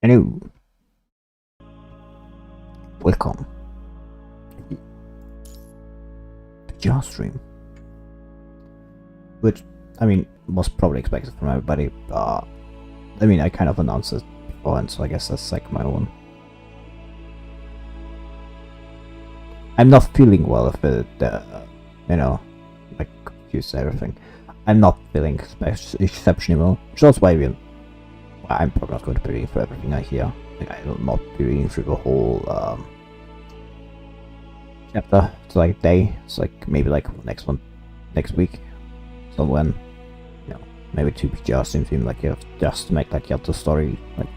Hello. Welcome to your stream. Which, I mean, was probably expected from everybody. I mean, I kind of announced it beforehand, so I guess that's like my own. I'm not feeling well with it, you know, like, confused everything. I'm not feeling exceptionally well, which is why I'm probably not going to be reading through everything I hear. Like, I will not be reading through the whole chapter. It's like a day. It's like maybe like next week. So when, you know, maybe 2 PGR seems like you have just to make like Yata story, like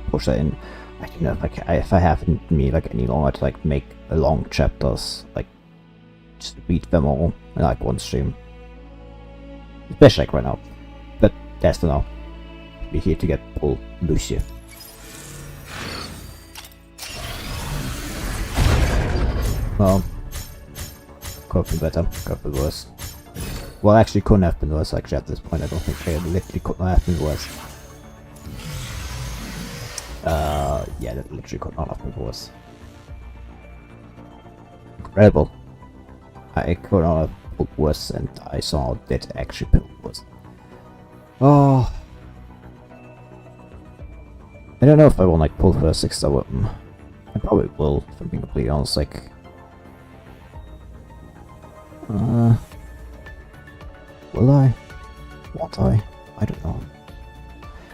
push that in. I don't know if I have in me like any longer to like make long chapters, like just read them all in like one stream. Especially like right now. But that's for now. We're here to get pull Lucia. Well, could have been better, could have been worse. Well, actually couldn't have been worse actually at this point. I don't think it literally could not have been worse. Yeah, that literally could not have been worse. Incredible. I could not have pulled worse, and I saw that actually pulled worse. Oh. I don't know if I will like pull for a 6-star weapon. I probably will, if I'm being completely honest, like... will I? Won't I? I don't know.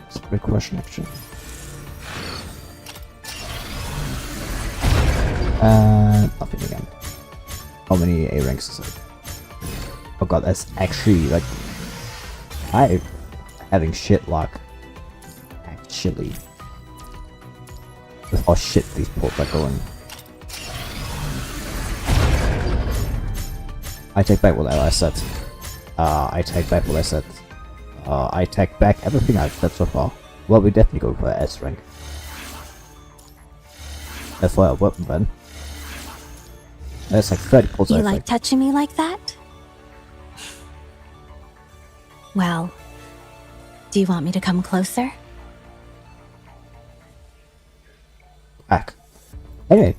It's a great question, actually. Nothing again. How many A ranks is it? Oh god, that's actually, like... I'm having shit luck. Actually. With how shit these ports are going. I take back what I said. I take back what I said. I take back everything I've said so far. Well, we definitely go for S rank. That's why a weapon then. That's like 30 pulls. You like touching me like that? Well, do you want me to come closer? Back. Anyway.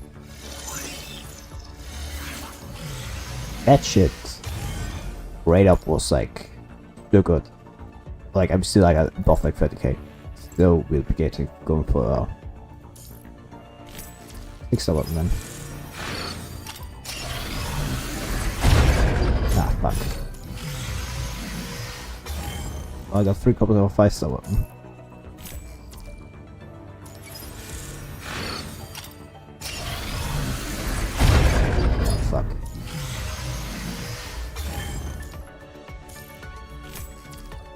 That shit right up was like so good. Like I'm still like above like 30k. Still will be going for a 6-star weapon then. Ah fuck. I got 3 copies of a 5-star weapon. Fuck.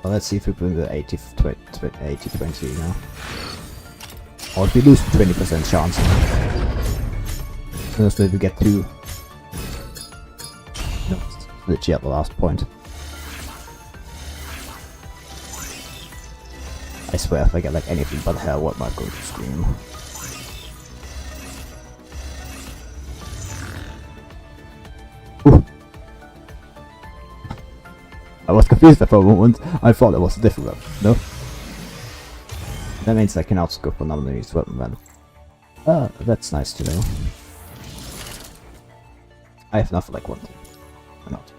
Well, let's see if we bring the 80-20 now. Or if we lose the 20% chance. Unless we get 2. No, it's literally at the last point. I swear if I get like anything but hell, what am I going to scream? Ooh. I was confused there for a moment. I thought it was a different weapon. No? That means I can outscope another Nanami's weapon then. That's nice to know. I have enough for like one thing. Or not.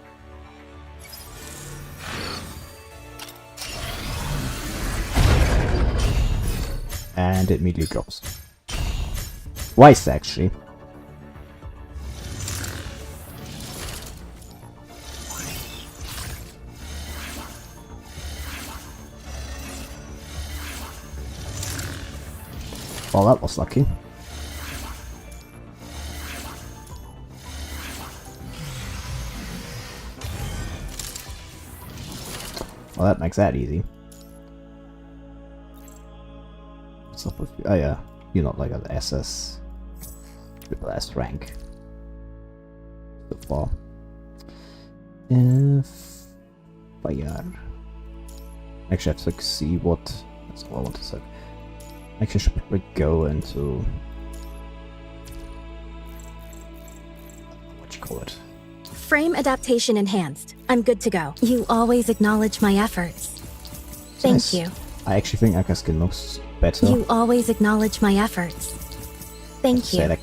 And it immediately drops. Twice actually. Well, that was lucky. Well, that makes that easy. What's up with you? Oh yeah, you're not like an SS. Triple S rank. So far. Fire. Actually, I have to like see what. That's all I want to say. Actually, I should probably go into what you call it. Frame adaptation enhanced. I'm good to go. You always acknowledge my efforts. Thank you. I actually think Aka's skin looks better. You always acknowledge my efforts. Thank Say you. that.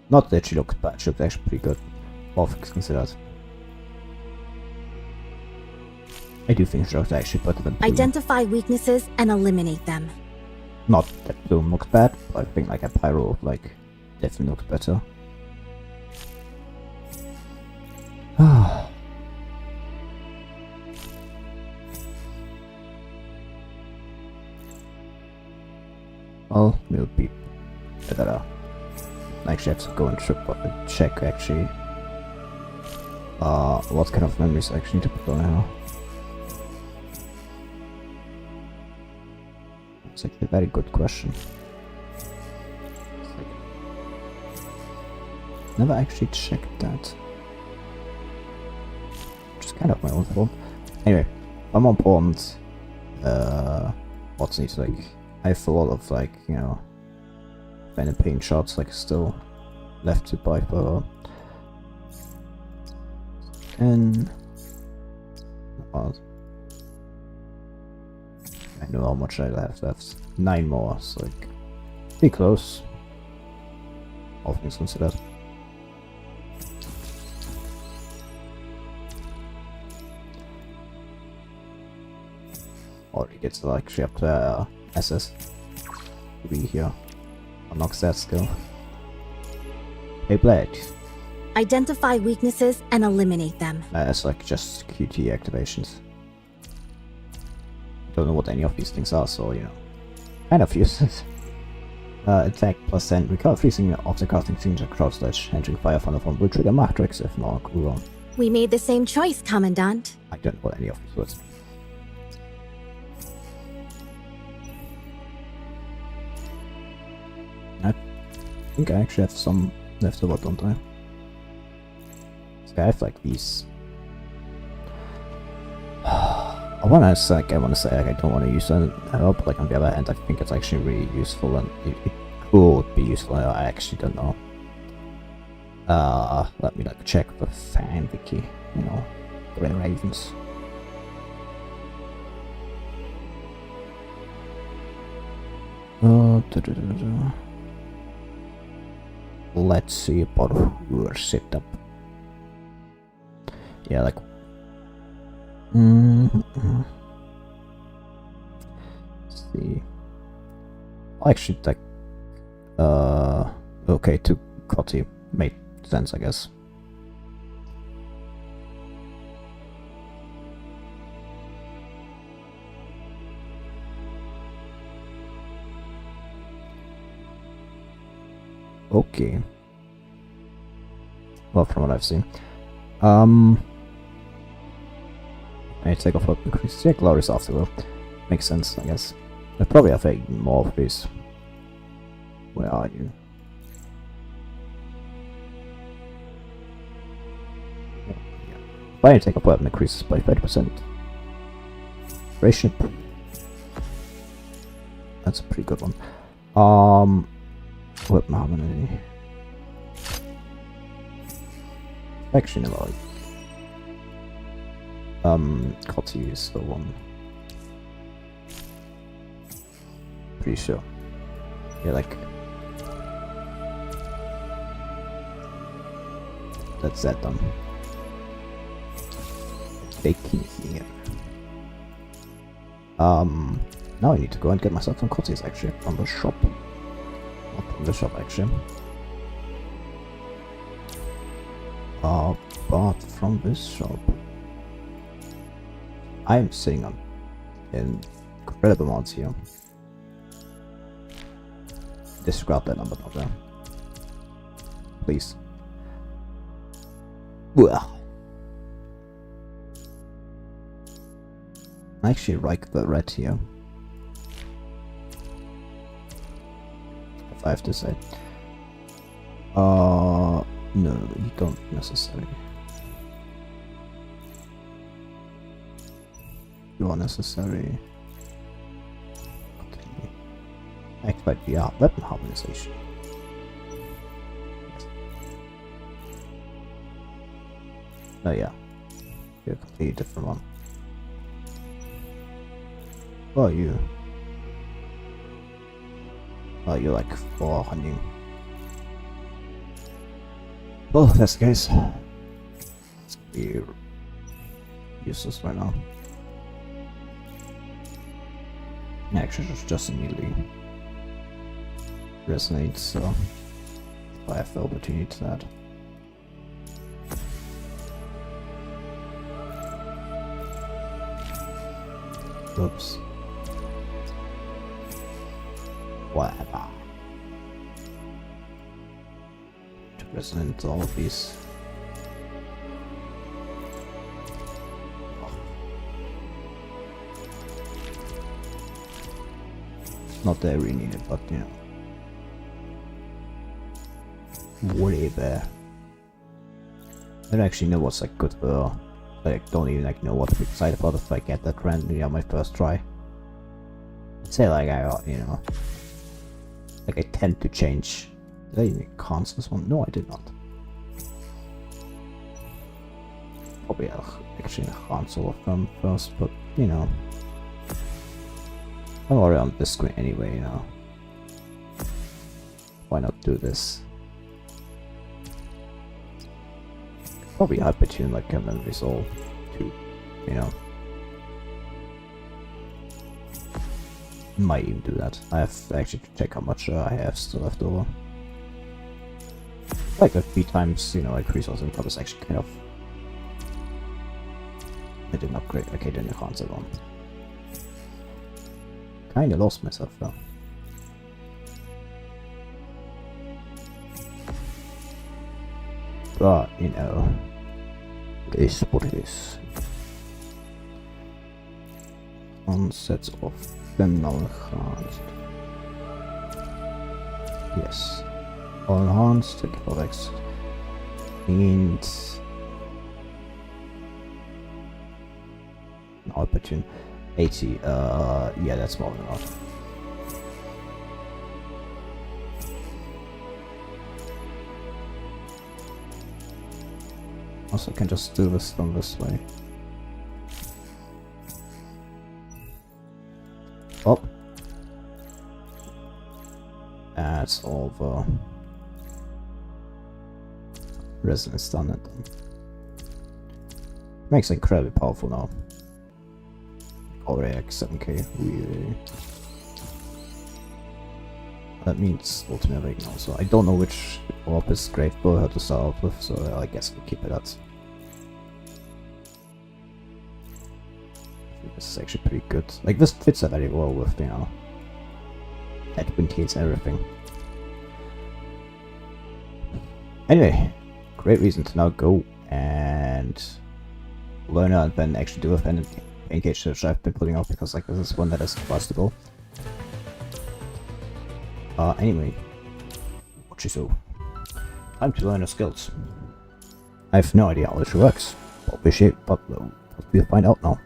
Not that she looks bad, she looks actually pretty good. All things considered. I do think she looks actually better than Bloom. Identify weaknesses and eliminate them. Not that Bloom looks bad, but I think like a Pyro like definitely looks better. Well, we'll be better. Actually, I have to go and check actually. What kind of memories I actually need to put on now? It's actually a very good question. Never actually checked that. Which is kind of my own fault. Anyway, I'm on important. What's needs like I have a lot of like, you know, pen and paint shots like still left to buy for and I know how much I have left. 9 more, so like pretty close. All things considered. Already gets like up to SS. Be here. Unlocks that skill. Hey Blade. Identify weaknesses and eliminate them. It's like just QT activations. Don't know what any of these things are, so you know. Kind of useless. Attack plus 10. Recover freezing of the casting signature crowd sledge. Entering fire thunder form will trigger matrix if not cooldown. We made the same choice, Commandant. I don't know what any of these words mean. I think I actually have some left over, don't I? So I have like these. I wanna say like, I don't want to use it at all, but like on the other hand I think it's actually really useful and it could be useful. I actually don't know. Let me like check the fan wiki, you know, Grey Ravens. Let's see about who are set up. Yeah, like. Let's see. Actually, like. Okay, to Cotty made sense, I guess. Okay. Well, from what I've seen. I take off weapon increase. Yeah, Glorious afterward. Makes sense, I guess. I probably have 8 more of these. Where are you? Yeah. Fire take off weapon increases by 30%. Ration. That's a pretty good one. Weapon harmony. Actually, no, Cotty is the one. Pretty sure. Yeah, like. That's that done. Baking here. Now I need to go and get myself some Cotties actually from the shop. Not from the shop actually. But from this shop. I'm seeing an incredible amounts here. Disregard that number, not there. Please. Well. I actually like the red here. If I have to say. No, you don't necessarily. You are necessary. Activate the weapon harmonization. Oh yeah, you're a completely different one. Oh, you. Oh, you're like for hunting. Well, that's the case. It's be useless right now. Actually, just immediately resonates, so I have the opportunity to that. Oops. Whatever. To resonate all of these. Not that we need it, but you know. Whatever. I don't actually know what's like good for. I don't even like know what to be excited about if I get that randomly on my first try. I'd say like you know, like I tend to change. Did I even cancel this one? No, I did not. Probably actually cancel of them first, but you know. I'm already on this screen anyway, you know. Why not do this? Probably hypertune like a memory soul too, you know. Might even do that. I have to actually check how much I have still left over. Like a few times, you know, like resource income is actually kind of. I didn't upgrade. Okay, then the console on. Kinda lost myself though. But, you know, it is what it is. Onsets of Feminal Enhanced. Yes. All enhanced, take for X. And opportune 80, yeah, that's more than enough. Also, I can just do this from this way. Oh. That's all the resonance done it. Makes it incredibly powerful now. Already like 7k, really. That means ultimate right now, so I don't know which orb is great for her to start out with, so I guess we'll keep it at. This is actually pretty good. Like, this fits her very well with, you know, headwind heals everything. Anyway, great reason to now go and learn her and then actually do a fan engage which I've been putting off because, like, this is one that is combustible. Anyway, what you so? Time to learn her skills. I have no idea how this works, but we'll find out now.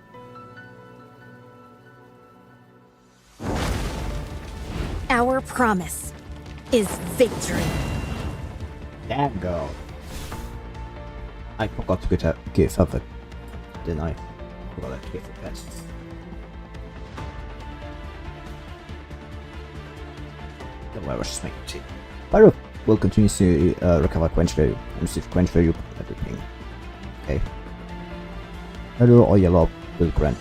Our promise is victory. Damn girl. I forgot to give her the, didn't I? Forgot to give her that. Don't worry, just make tea. Pyroath will continue to recover quench value and receive quench value everything. Okay. Hello or yellow will grant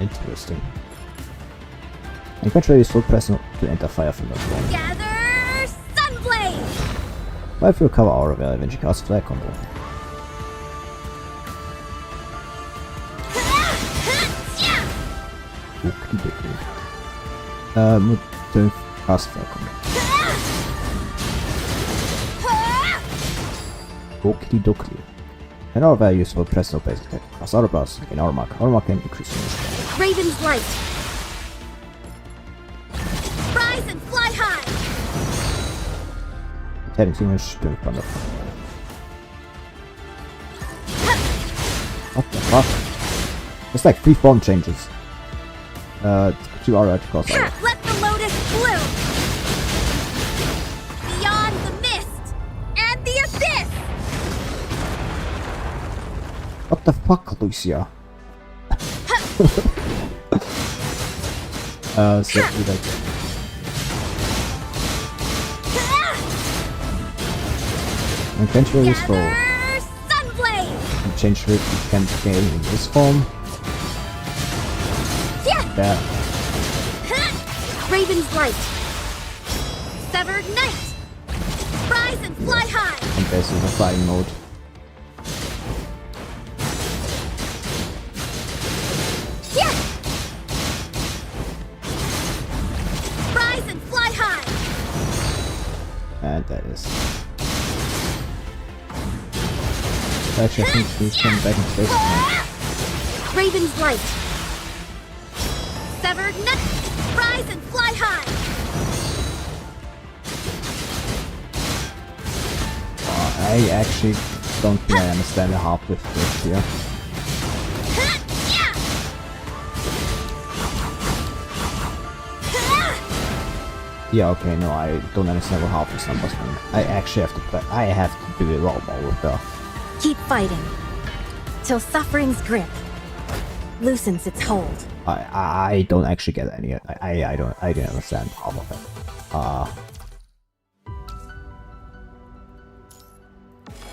interesting. And quench value is full present to enter fire from the floor. Gather Sunblade! Why if you recover aura value when she casts flare combo? Okie dokie. Don't cast flare combo. Okie dokie. An aura value is for press no base attack. Cast aura blast in aura mark. Aura mark can increase damage. Raven's Light! Rise and fly high! Heading too much to front of. What the fuck? It's like 3 form changes. 2 aura to cost aura. Let the lotus bloom! Beyond the mist and the abyss! What the fuck, Lucia? So we like... Eventually this full. And change it, you can gain in this form. That. Raven's Light. Severed Knight. Rise and fly high. And this is the flying mode. Rise and fly high. And that is. Actually, I think we can back in space now. Raven's Light. Severed Knight. Rise and fly high. I actually don't think I understand the half with this here. Yeah, okay, no, I don't understand what half these numbers mean. I actually have to play. I have to do it a lot more with the. Keep fighting till suffering's grip loosens its hold. I don't actually get any. I don't understand half of it.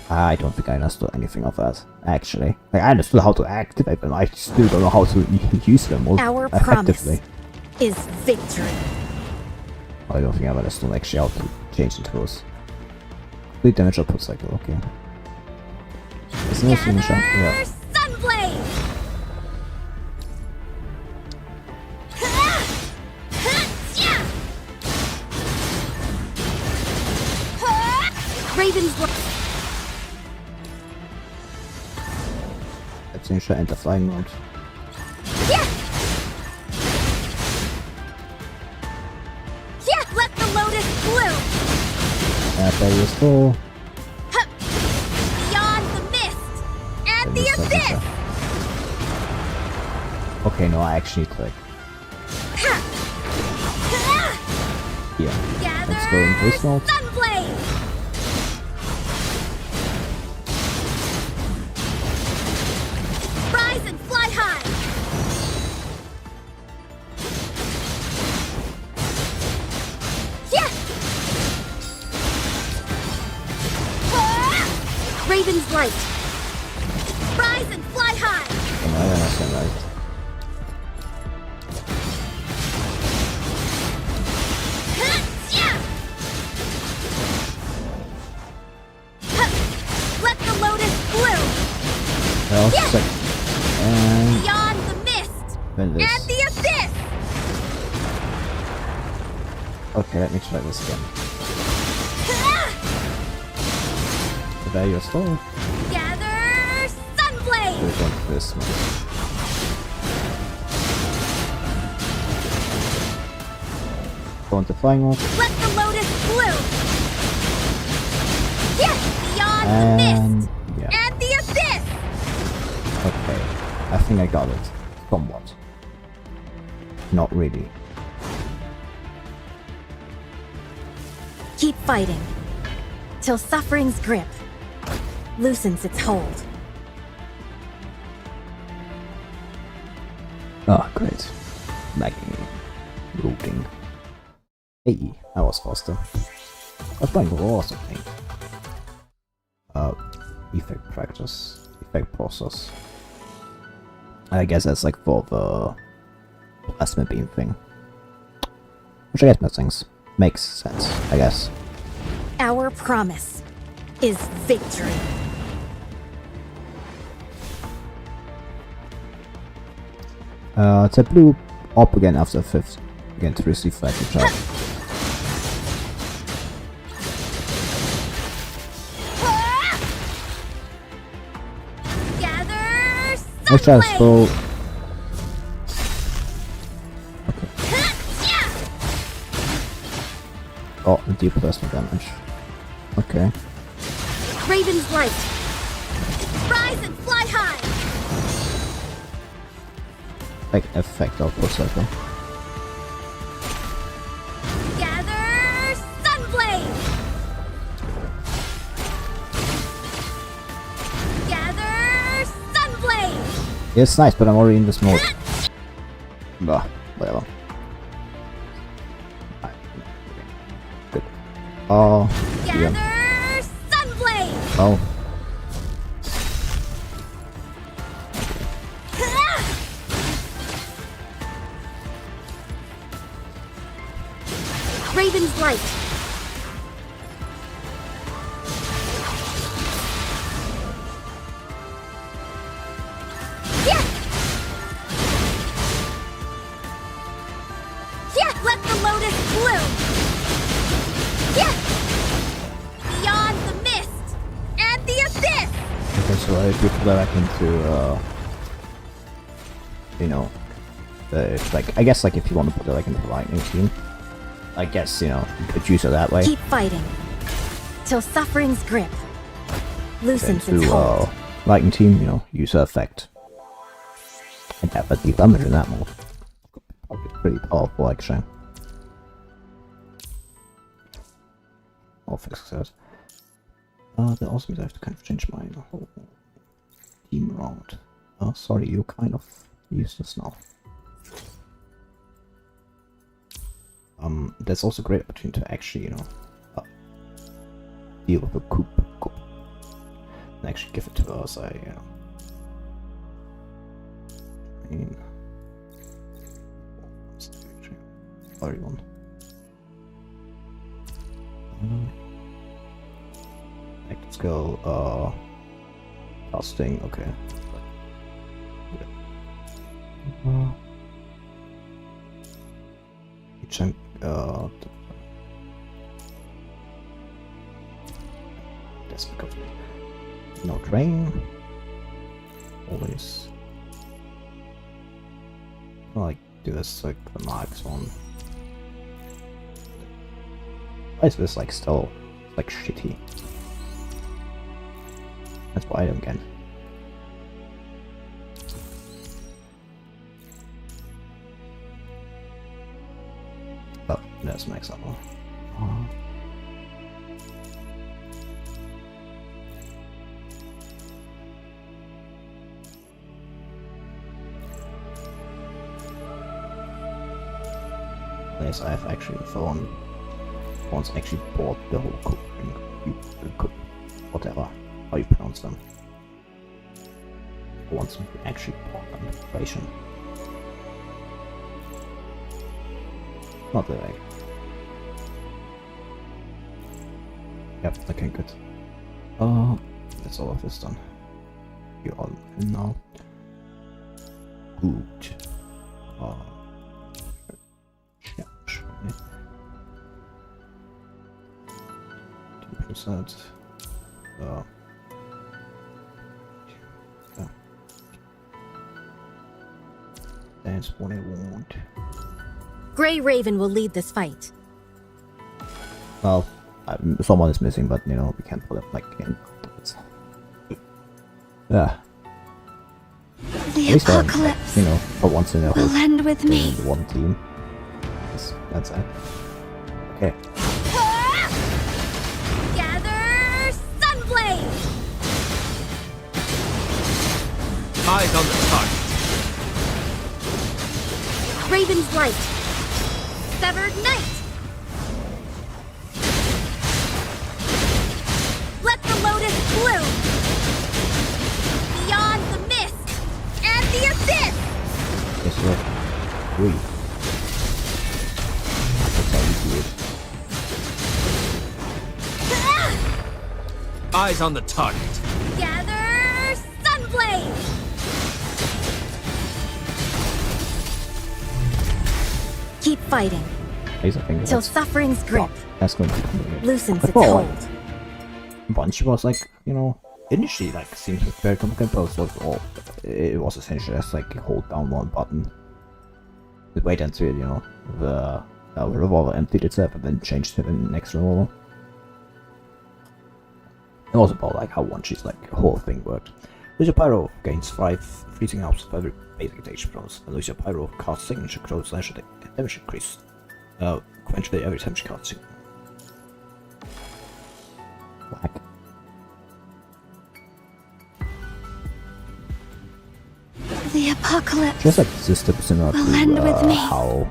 I don't think I understood anything of that. Actually, like, I understood how to activate them. I still don't know how to use them more Our effectively. promise is victory. I don't think I've understood actually how to change into those. Complete damage output cycle. Okay. Isn't this finisher? Yeah. Sunblade. Raven's Light. Let's finisher enter flying mode. Let the lotus bloom. There is full. Beyond the mist and the Then this abyss. Okay, no, I actually click. Yeah. Let's go in this mode. Sunblade. Rise and fly high. Raven's Light. Rise and fly high. Oh, no, I don't understand right. Let the lotus bloom. Well, sick. And Beyond the mist then this. and the abyss. Okay, let me try this again. The value is full. Gather Sunblade. We're going to this one. Go into flying mode. Let the lotus bloom. Beyond the And mist yeah. and the abyss. Okay. I think I got it. Somewhat. Not really. Keep fighting till suffering's grip loosens its hold. Ah, great. Lagging. Loading. Hey, that was faster. I was playing lots of things. Effect practice. Effect process. I guess that's like for the plasma beam thing. Which I guess makes sense, I guess. Our promise is victory. Tap blue up again after 5th. Again to receive flag charge. Gather Let's try to Sunblade. slow. Oh, deep plasma damage. Okay. Raven's Light. Rise and fly high. Like effect output cycle. Gather Sunblade. Gather Yeah, it's nice, but I'm already in this mode. Bah, whatever. Good. Oh, yeah. Gather Sunblade! Oh. Raven's Light! Yeah! Yeah! Let the lotus bloom! Yeah! Beyond the mist! And the abyss! Okay, so I do put that back into, you know, like, I guess, like, if you want to put it, like, into the lightning team, I guess, you know, you could use it that way. Keep fighting till suffering's grip loosens Into, its hold. lightning team, you know, use her effect. And have a deep damage in that mode. Probably pretty powerful, actually. I'll fix that. That also means I have to kind of change my whole team around. Oh, sorry, you kind of useless now. There's also a great opportunity to actually, you know, deal with the coup and actually give it to us. I mean, sorry, one. Active skill, casting, okay. Chunk, that's because no drain. Always. I like do this like the max one. Why is this like still like shitty? That's why I don't get. Oh, that's max level. Yes, I've actually thrown once actually bought the whole cook, whatever, how you pronounce them. Once we actually bought them, Ration. Not the way. Yep, okay, good. That's all of this done. You're all in now. Good. Yeah, sure. 2%. Yeah. That's what I want. Grey Raven will lead this fight. Well, someone is missing, but you know we can't put it like in. Yeah. The At least apocalypse you know, for once in a will whole end with me. in one team. That's it. Okay. Gather Sunblade! Eyes on the target. Raven's Light! Severed Knight! Let the lotus bloom! Beyond the mist and the abyss! Yes, look. Wait. That's how we do it. Eyes on the target. Gather Sunblade! Keep fighting Laser finger. till That's, suffering's grip that's going to be loosens its Oh, hold. Bunch was like, you know, initially like seems very composed. It was essentially just like hold down one button, wait until you know the revolver emptied itself, and then change to the next revolver. It was about like how one she's like whole thing worked. Lucia Pyro gains 5 freezing hours for every basic attack bonus. And Lucia Pyro casts signature close slash attack damage increase. Eventually every time she casts it. The apocalypse Just like system similar will end with to me. how.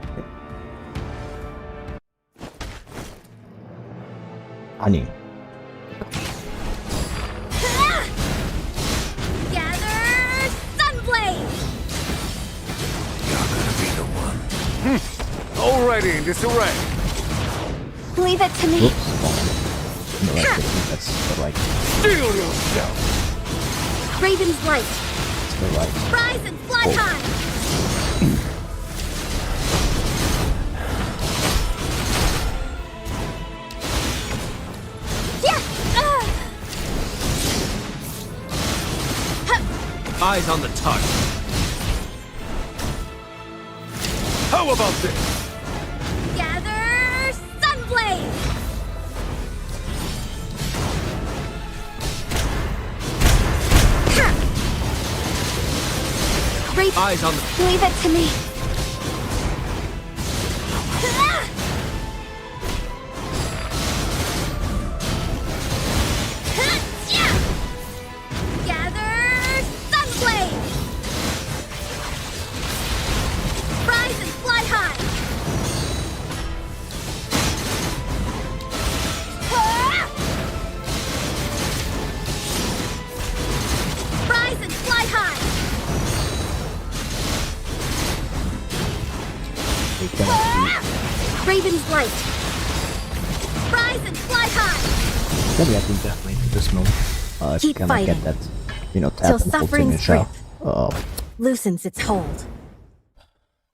아니. Gather Sunblade! You're gonna be the one. Already in disarray. Leave it to me. Whoops. Oh, no, that's the right. Steel yourself. Raven's Light! That's the right. Rise and fly Oh. high! Yeah! Eyes on the target. How about this? Gather Sunblade! Raven, Eyes on the. Leave it to me. Gather Sunblade! Rise and fly high! Rise and fly high! They cannot Raven's Light! Rise and fly high! be. Maybe I think definitely do this move. If you Keep can fighting. get that, you know, tap Till and hold suffering's signature. grip loosens its hold.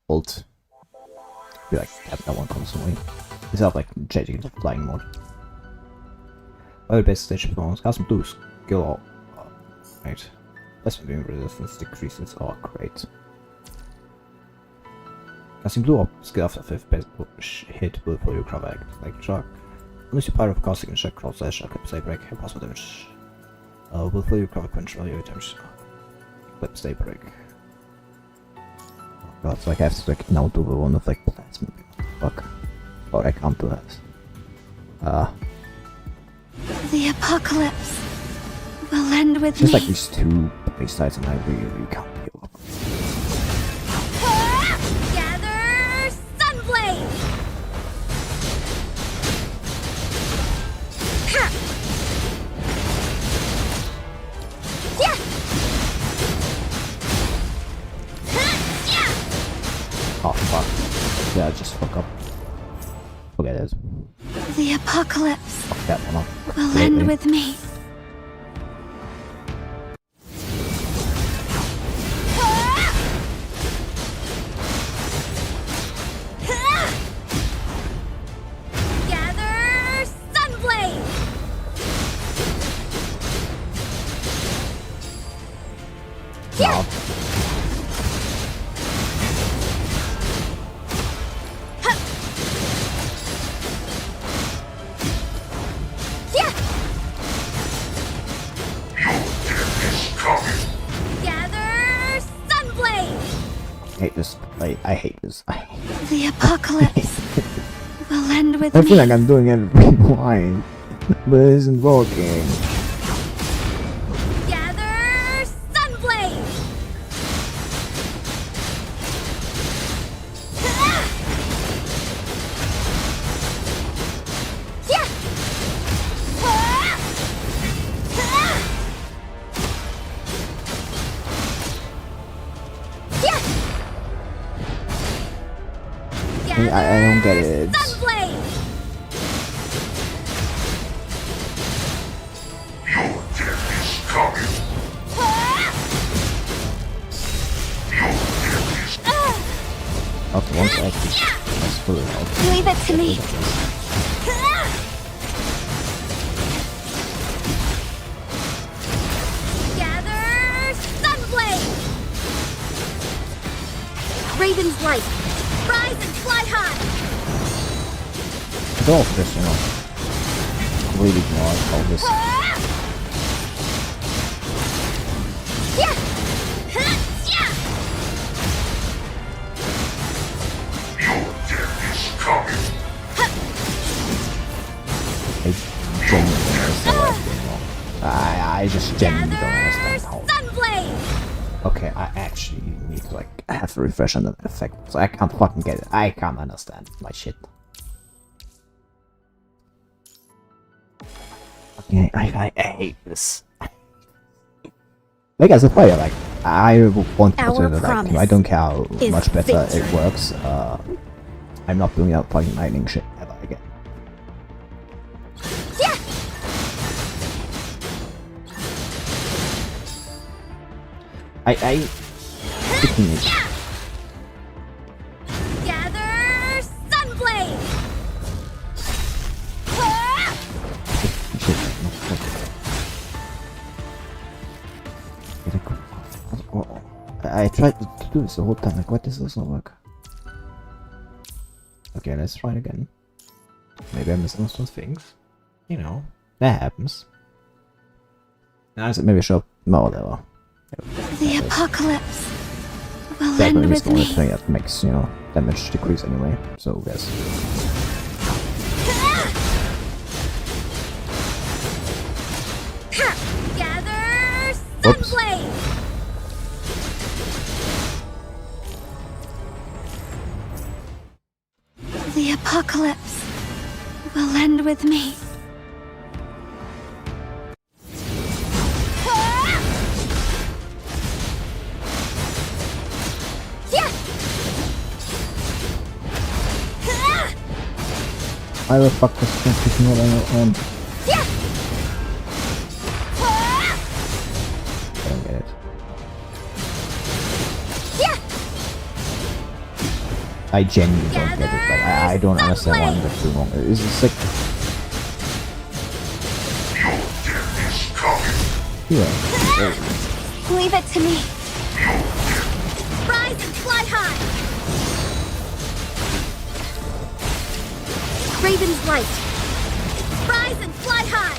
Ult. Be like, tap that one constantly. Instead of like changing into flying mode. Other basic stage performance. Has some blue skill. Right. That's moving resistance decreases. Oh, great. Casting blue up skill after 5th base hit will for your crowd act like shock. Unless you Pyroath casting and check cross slash clip stay break, possible damage. Will fill your crowd quench while you damage. Clip stay break. Oh god, so I have to like now do the one of like plasma. Fuck. Or I can't do that. The apocalypse will end with Just me. like these two base sides and I really can't heal up. Gather Sunblade! Oh fuck. Yeah, I just fuck up. Forget it. The apocalypse Fuck that one up. will Completely. end with me. Gather Sunblade! No. Gather Sunblade! I hate this. I hate this. I hate this. The apocalypse will end with I me. feel like I'm doing everything blind, but it isn't working. Gather Sunblade! I don't get it. Sunblade! After once I actually that's fully out. Leave it to me. Gather Sunblade! Raven's Light! Rise and fly high! It's all this, you know. Really ignore all this. I genuinely understand what's going on. I just genuinely don't understand how. Sunblade! Okay, I actually need to like have a refresh on the effect. So I can't fucking get it. I can't understand my shit. Okay, I hate this. Like as a player, like I want to consider like I don't care how much better it works. I'm not doing that fucking lightning shit ever again. I freaking need. Gather Sunblade. I tried to do this the whole time, like, what does this not work? Okay, let's try it again. Maybe I misunderstood things. You know, that happens. Now is it maybe show no whatever. The apocalypse will That end is with the only me. thing that makes, you know, damage decrease anyway, so yes. Gather Whoops. Sunblade. The apocalypse will end with me. Why the fuck was this not on? I don't get it. I genuinely don't get it. Like, I don't understand why I'm just doing wrong. Is it sick? Yeah. Leave it to me. Rise and fly high. Raven's Light. Rise and fly high.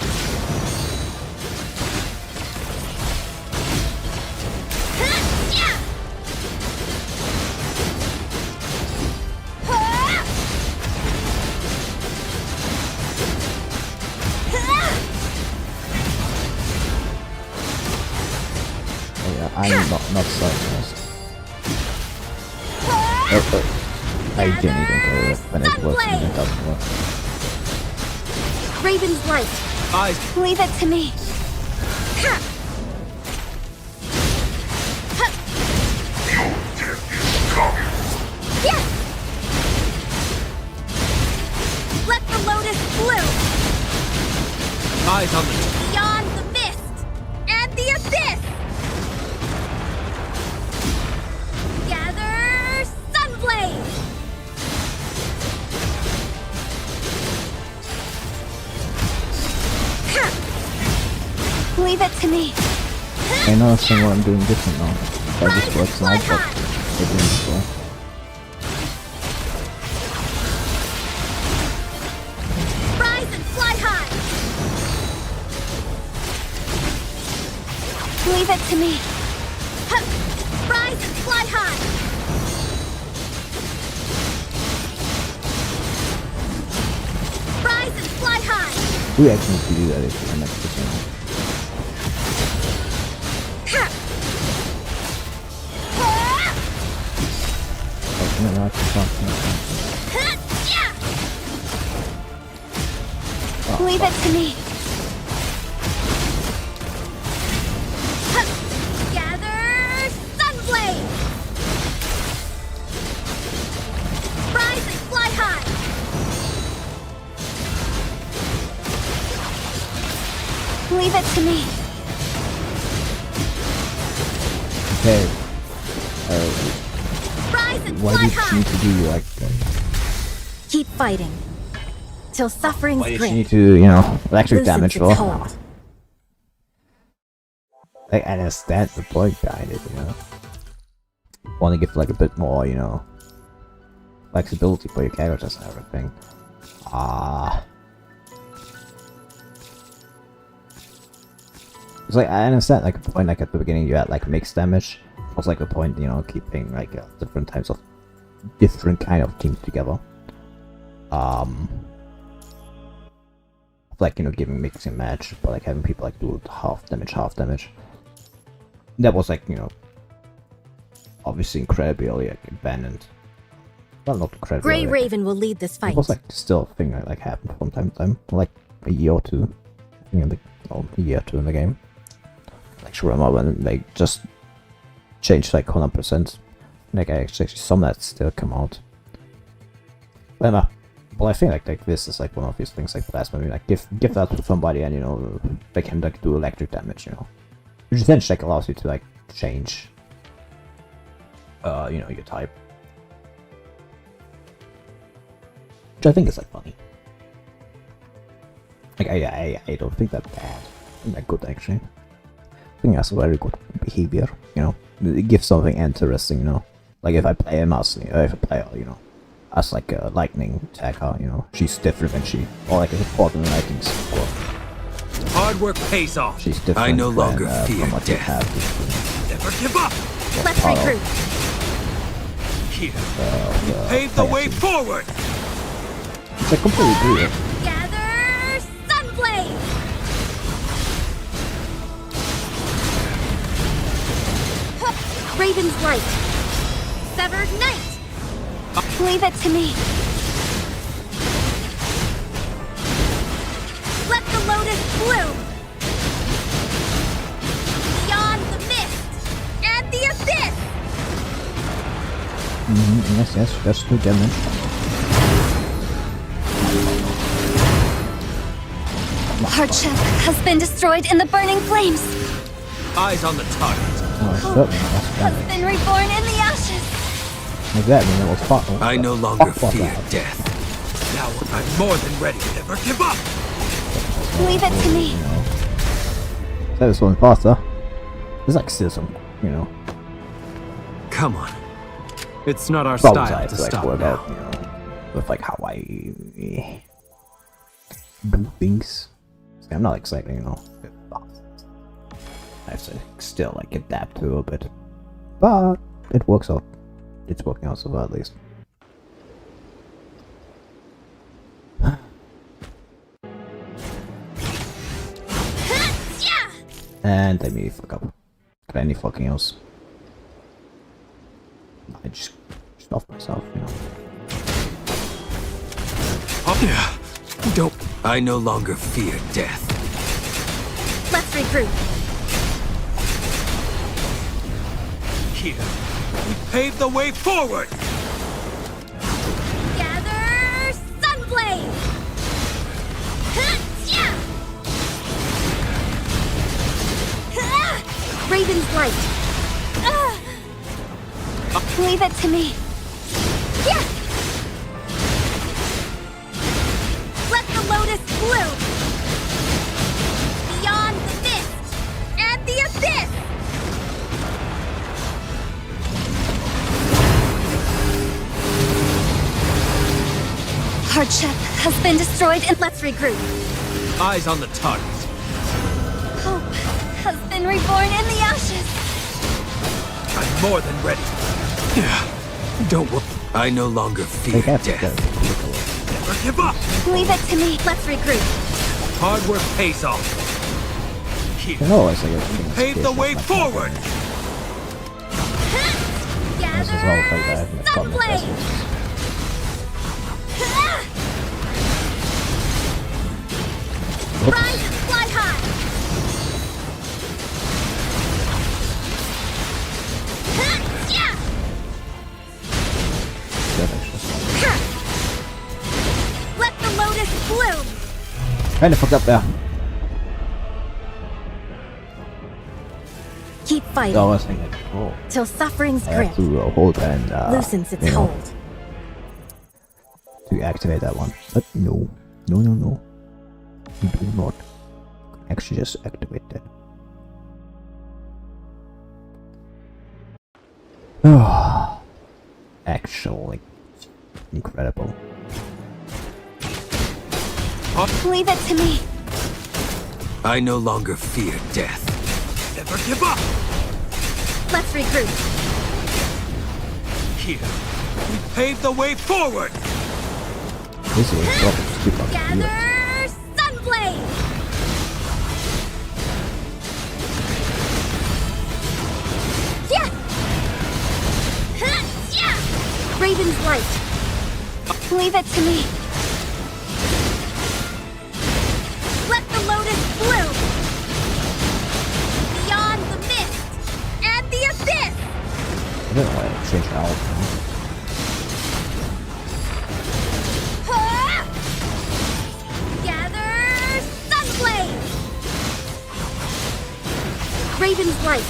Oh yeah, I'm not surprised. I genuinely don't care when it works and when it doesn't work. Raven's Light. Eyes. Leave it to me. Let the lotus bloom. Eyes on the Beyond the mist and the abyss. Gather Sunblade. Leave it to me. I know that's what I'm doing different now. That just works now, but it didn't before. Rise and fly high. Leave it to me. Rise and fly high. Rise and fly high. We actually need to do that if we're next to someone. No, no, it's not. Leave it to me. Gather Sunblade. Rise and fly high. Leave it to me. Okay. Rise and Why fly did she high. need to do like Keep fighting. Till suffering's why did she grip. need to, you know, electric loosens damage its for? hold. Like, and that's the point behind it, you know. Want to give like a bit more, you know, flexibility for your characters and everything. It's like I understand like the point like at the beginning you had like mixed damage. Was like a point, you know, keeping like different types of different kind of teams together. Like, you know, giving mix and match, but like having people like do half damage. That was like, you know, obviously incredibly like abandoned. Well, not incredibly. Grey like, Raven will lead this fight. it was like still a thing that like happened from time to time, like a year or two. I think in the a year or two in the game. Like sure, when they just changed like 100%. Like actually some that still come out. But well, I think like this is like one of these things like plasma. I mean, like give that to somebody and you know they can like do electric damage. You know, which then like allows you to like change. You know your type. Which I think is like funny. Like I don't think that bad. I think that good actually. I think that's a very good behavior. You know, it gives something interesting. You know, like if I play a mouse, if I play you know, as like a lightning attacker, you know, she's different than she, or like a support in the lightning squad. Hard work pays off. She's different. I no longer than, fear from what you death. have. Never give up. Let's regroup. Here. Pave the way forward. Which I completely agree with. Gather Sunblade! Raven's Light. Severed Knight! Leave it to me. Let the lotus bloom! Beyond the mist and the abyss! Yes, that's good damage. Hardship has been destroyed in the burning flames. Eyes on the target. Oh, certainly, that's Has damage. been reborn in the ashes. Like that, I mean, it was fun. I no longer fear death. Now I'm more than ready. Never give up. Leave it to me. You know, that was one faster. There's like still some, you know, Come on. It's not our problems I style have to to like stop work now. out, you know, with like how I do things. I'm not exactly, you know, I have to still like adapt to a bit, but it works out. It's working out so far at least. Yeah! And I maybe fuck up. Got any fucking else? I just off myself, you know. Don't. I no longer fear death. Let's regroup. Here. We pave the way forward. Gather Sunblade! Yeah! Raven's Light. Leave it to me. Yeah! Let the lotus bloom! Beyond the mist and the abyss! Hardship has been destroyed and let's regroup. Eyes on the target. Hope has been reborn in the ashes. I'm more than ready. Don't worry. I no longer fear They have to death. Never give up. Leave it to me. Let's regroup. Hard work pays off. Here. You know, it's like a Pave the way forward. This is all like that. And it's called Sunblade! investments. Rise and fly high! Yeah! Let the lotus bloom! Kinda fucked up there. Keep fighting So I was thinking, oh, till suffering's I grip have to hold and loosens its you know, hold. to activate that one. But no. You do not. Actually just activate that. Actually incredible. Leave it to me. I no longer fear death. Never give up. Let's regroup. Here. We pave the way forward. This is probably stupid. Gather Sunblade! Yeah! Raven's light. Leave it to me. Let the lotus bloom! Beyond the mist and the abyss! I don't know why I changed it out. Ha! Gather sunblaze! Raven's light.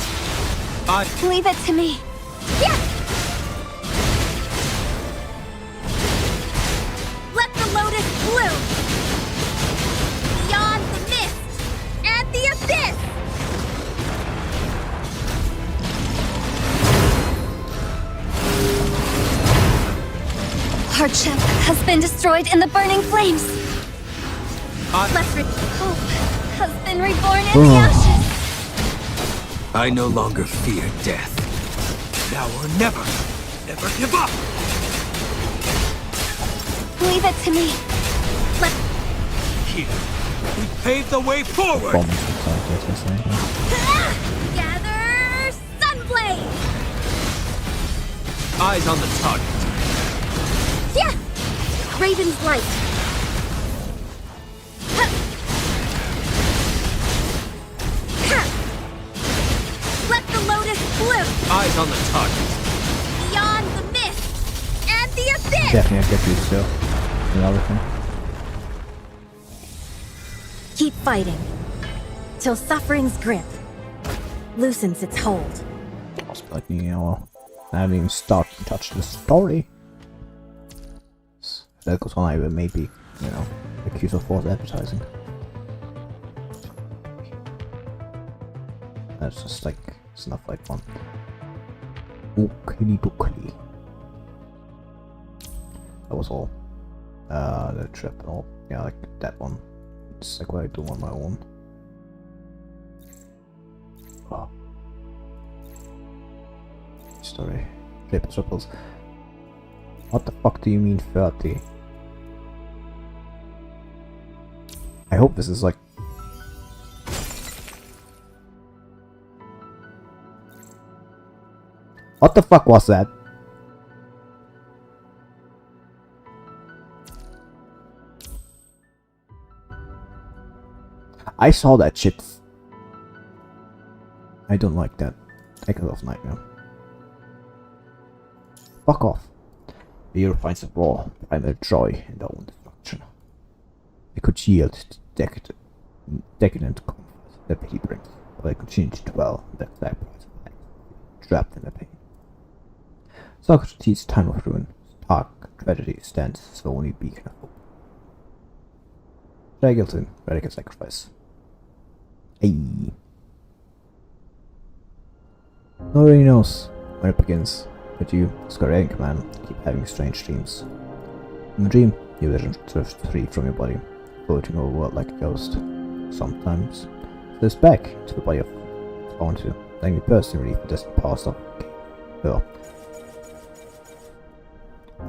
Leave it to me. Yes! Let the lotus bloom! Beyond the mist and the abyss! Our ship has been destroyed in the burning flames. Hope Has been reborn in the ashes. I no longer fear death. Now or never. Never give up! Leave it to me. Here, we pave the way forward! Bombs inside it, I say. gather sunblaze! Eyes on the target. Yeah! Raven's light. Let the lotus bloom! Eyes on the target. Beyond the mist and the abyss! Definitely I get you still. Another thing. Keep fighting. Till suffering's grip loosens its hold. Like, you know, I haven't even started to touch the story. If that goes on, I will maybe, you know, accuse of false advertising. That's just like, it's not like fun. Oakley dokley. That was all. The trip and all. Yeah, like that one. It's like what I do on my own. Oh. Story. Triples. What the fuck do you mean 30? I hope this is like... What the fuck was that? I saw that shit. I don't like that. Take it off nightmare. Fuck off. The hero finds a raw primal joy in their own destruction. They could yield to decadent comfort that pity brings, but they continue to dwell in the exact price of life, trapped in their pain. Socrates' time of ruin, stark tragedy stands as the only beacon of hope. Shaggleton, radical sacrifice. Ayy. Nobody knows when it begins, but you, Scararian command, keep having strange dreams. In the dream, your vision drifts free from your body, floating over the world like a ghost. Sometimes, it slips back into the body of onto, letting you personally relieve the distant past of her.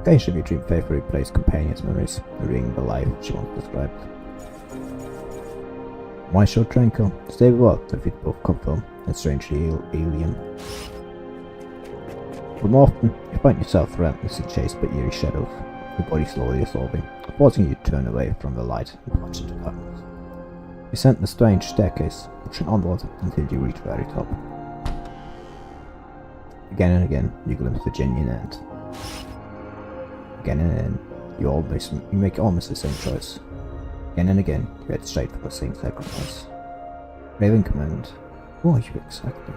Occasionally, your dream faithfully replace companions' memories, revealing the life she once described. Why so tranquil? Stay well, defeat both confirm and strangely alien. But more often, you find yourself relentlessly chased by eerie shadows, your body slowly dissolving, forcing you to turn away from the light and plunge into darkness. You ascend the strange staircase, pushing onward until you reach the very top. Again and again, you glimpse the genuine end. Again and again, you make almost the same choice. Again and again, you head straight for the same sacrifice. Raven command, who are you exactly?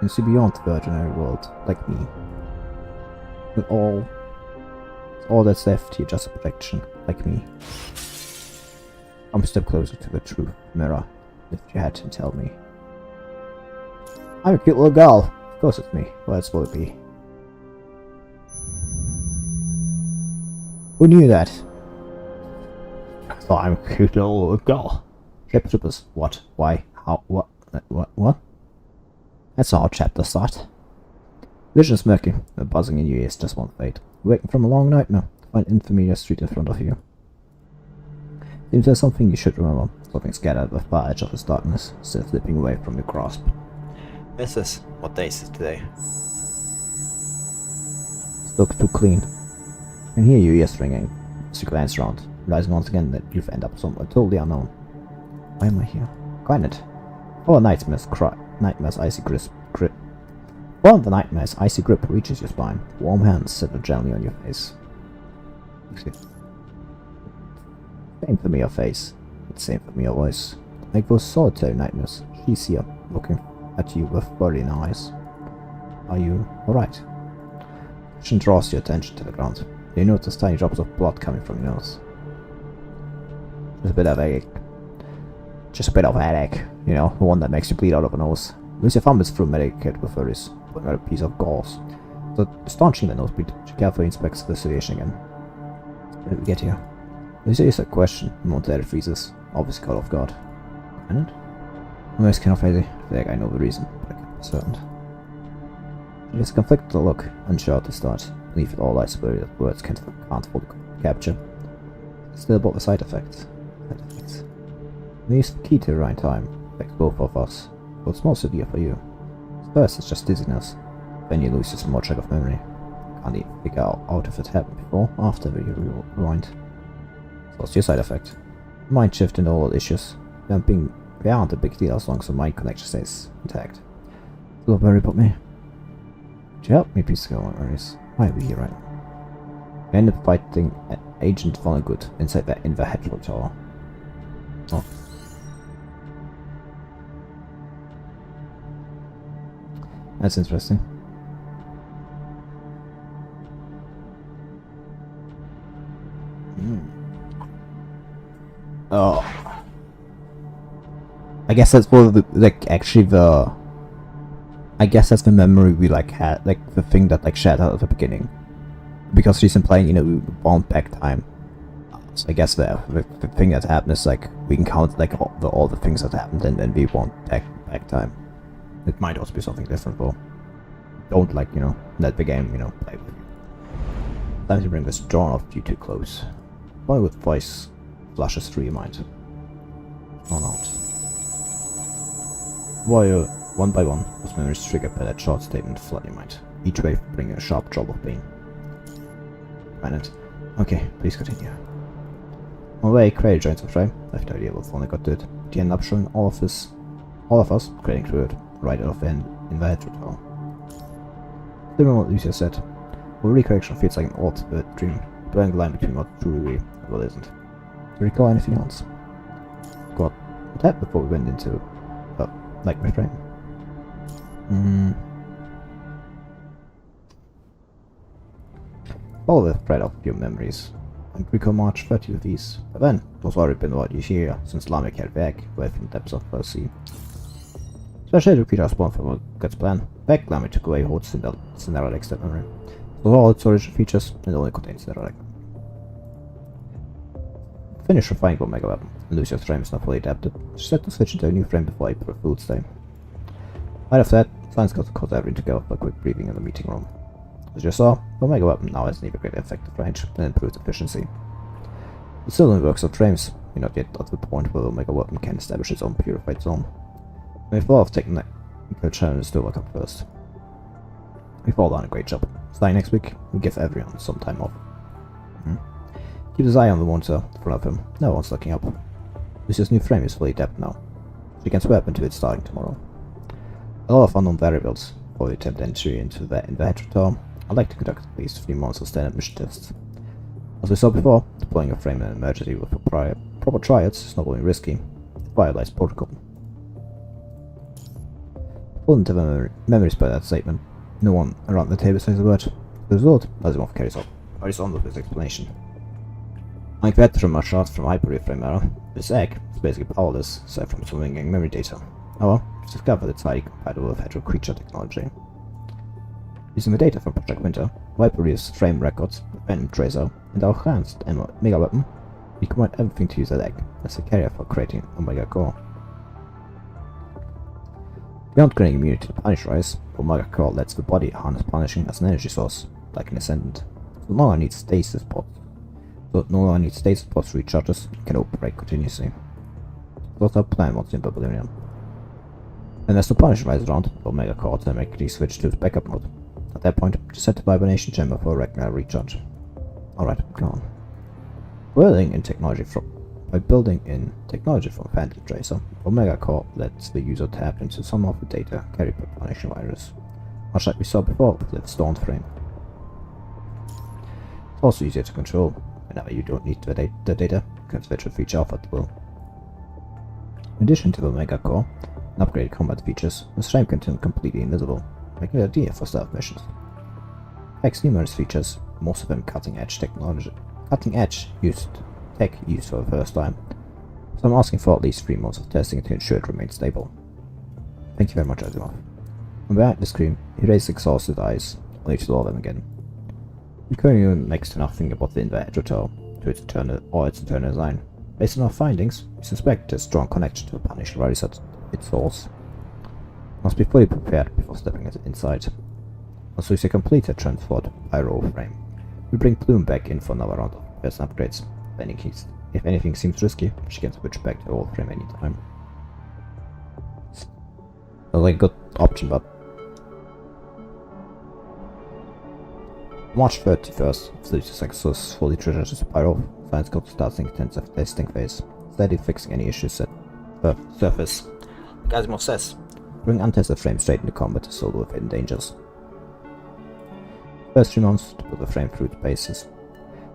You see beyond the ordinary world, like me. With all that's left, you're just a projection, like me. I'm a step closer to the truth, mirror. Lift your head and tell me. I'm a cute little girl. Of course it's me. What else will it be? Who knew that? Oh, I'm a cute little girl. Shapeshifters. What? Why? How? What? What? That's our chapter start. Vision's murky. The buzzing in your ears just won't fade. Waking from a long nightmare. Find unfamiliar street in front of you. Seems there's something you should remember. Something scared out of the far edge of this darkness, still slipping away from your grasp. This is what day is it today? looks too clean. I can hear your ears ringing as you glance around, realizing once again that you've ended up somewhere totally unknown. Why am I here? Granted. One of the nightmare's icy grip reaches your spine. Warm hands settle gently on your face. Same familiar face. It's same familiar voice. Like those solitary nightmares. She's here, looking at you with burning eyes. Are you alright? She draws your attention to the ground. You notice tiny drops of blood coming from your nose. Just a bit of a headache, you know, the one that makes you bleed out of the nose. Lucia fumbles through Medicaid with worries, putting out a piece of gauze. So, staunching the nosebleed, she carefully inspects the situation again. How did we get here? Lucia is a question, and momentarily freezes, obviously caught off guard. And it? I'm just kind of crazy. I feel like I know the reason, but I can't be certain. She has a conflicted look, unsure at the start, believe it all lies blurry that words can't fully capture. Still about the side effects. The use of key to the right time affects both of us, but it's more severe for you. First it's just dizziness, then you lose some more track of memory. Can't even figure out if it happened before or after the rewind. So what's your side effect? Mind shift and all issues. They aren't a big deal as long as the mind connection stays intact. Don't worry about me. Could you help me please go on worries? Why are we here right now? We ended up fighting Agent Vonnegut in the Hedgehog Tower. Oh. That's interesting. Oh. I guess that's one of the, I guess that's the memory we had, the thing that shared out at the beginning. Because she's implying, you know, we bound back time. So I guess the thing that happened is we can count all the things that happened and then we bound back time. It might also be something different, though. Don't let the game, play with you. Time to bring this drawn off you too close. Bollywood voice flashes through your mind. On out. While one by one, those memories triggered by that short statement flood your mind. Each wave bringing a sharp jolt of pain. Minute. Okay, please continue. On the way, Craig joins the fray. I have no idea what Vonnegut got to it. He ended up showing all of us, creating through it, right off in the Hedgehog Tower. Similar to what Lucia said, the recollection feels like an old dream, blurring the line between what truly real and what isn't. Do you recall anything else? What happened before we went into, my frame? Follow the thread of your memories, and recall March 30th East. But then, it was already been about a year since Lamy came back, away from the depths of the sea. Especially to repeat our spawn from God's plan, back Lamy took away Hoard's Cinderella extent memory. So all its original features, and only contains Cinderella. Finish refining one mega weapon, and Lucia's frame is not fully adapted. She set to switch into a new frame before April Fool's Day. Right after that, science got everything together for a quick briefing in the meeting room. As you saw, the Omega weapon now has an even greater effective range and improved efficiency. It still only works on frames, we're not yet at the point where the Omega weapon can establish its own purified zone. We have a lot of technical challenges to overcome first. We've all done a great job. Starting next week, we give everyone some time off. Keep his eye on the monitor in front of him, no one's looking up. Lucia's new frame is fully adapted now. She can swap into it starting tomorrow. A lot of unknown variables for the attempt entry into the Hedgehog Tower. I'd like to conduct at least 3 months of standard mission tests. As we saw before, deploying a frame in an emergency with proper triads is not only risky, it violates protocol. Pulled into the memories by that statement, no one around the table says a word. The result, Asimov carries on with his explanation. Like that from martial arts from hyper-reframe error, this egg is basically powerless, aside from swinging memory data. However, it's discovered it's highly compatible with Hedgehog creature technology. Using the data from Project Winter, Viper's frame records, the Venom Tracer, and our enhanced Mega Weapon, we combine everything to use that egg as a carrier for creating Omega Core. Beyond gaining immunity to Punish Rise, Omega Core lets the body harness punishing as an energy source, like an Ascendant. So no longer needs stasis pods. Recharges, can operate continuously. That's our plan once in Babylonian. And as the Punish Rise around, the Omega Core automatically switch to its backup mode. At that point, just set the vibration chamber for a regular recharge. Alright, go on. By building in technology from Phantom Tracer, Omega Core lets the user tap into some of the data carried by Punishing Virus, much like we saw before with Stormframe. It's also easier to control. Whenever you don't need the data, you can switch a feature off at will. In addition to the Omega Core and upgraded combat features, the frame can turn completely invisible, making it ideal for stealth missions. It packs numerous features, most of them cutting-edge tech used for the first time, so I'm asking for at least 3 months of testing to ensure it remains stable. Thank you very much, Asimov. From behind the screen, he raised exhausted eyes, only to lower them again. We currently know next to nothing about the Invader to its internal design. Based on our findings, we suspect a strong connection to the Punisher Virus at its source. Must be fully prepared before stepping inside. Once Lucia completes her transferred Pyroath frame, we bring Bloom back in for another round of repairs and upgrades. If anything seems risky, she can switch back to her old frame anytime. It's like a good option, but March 31st, Lucia successfully treasures Pyroath. Science Code starts an intensive testing phase, steadily fixing any issues at the surface. Like Asimov says, bring untested frames straight into combat to solve with hidden dangers. First 3 months to put the frame through its paces.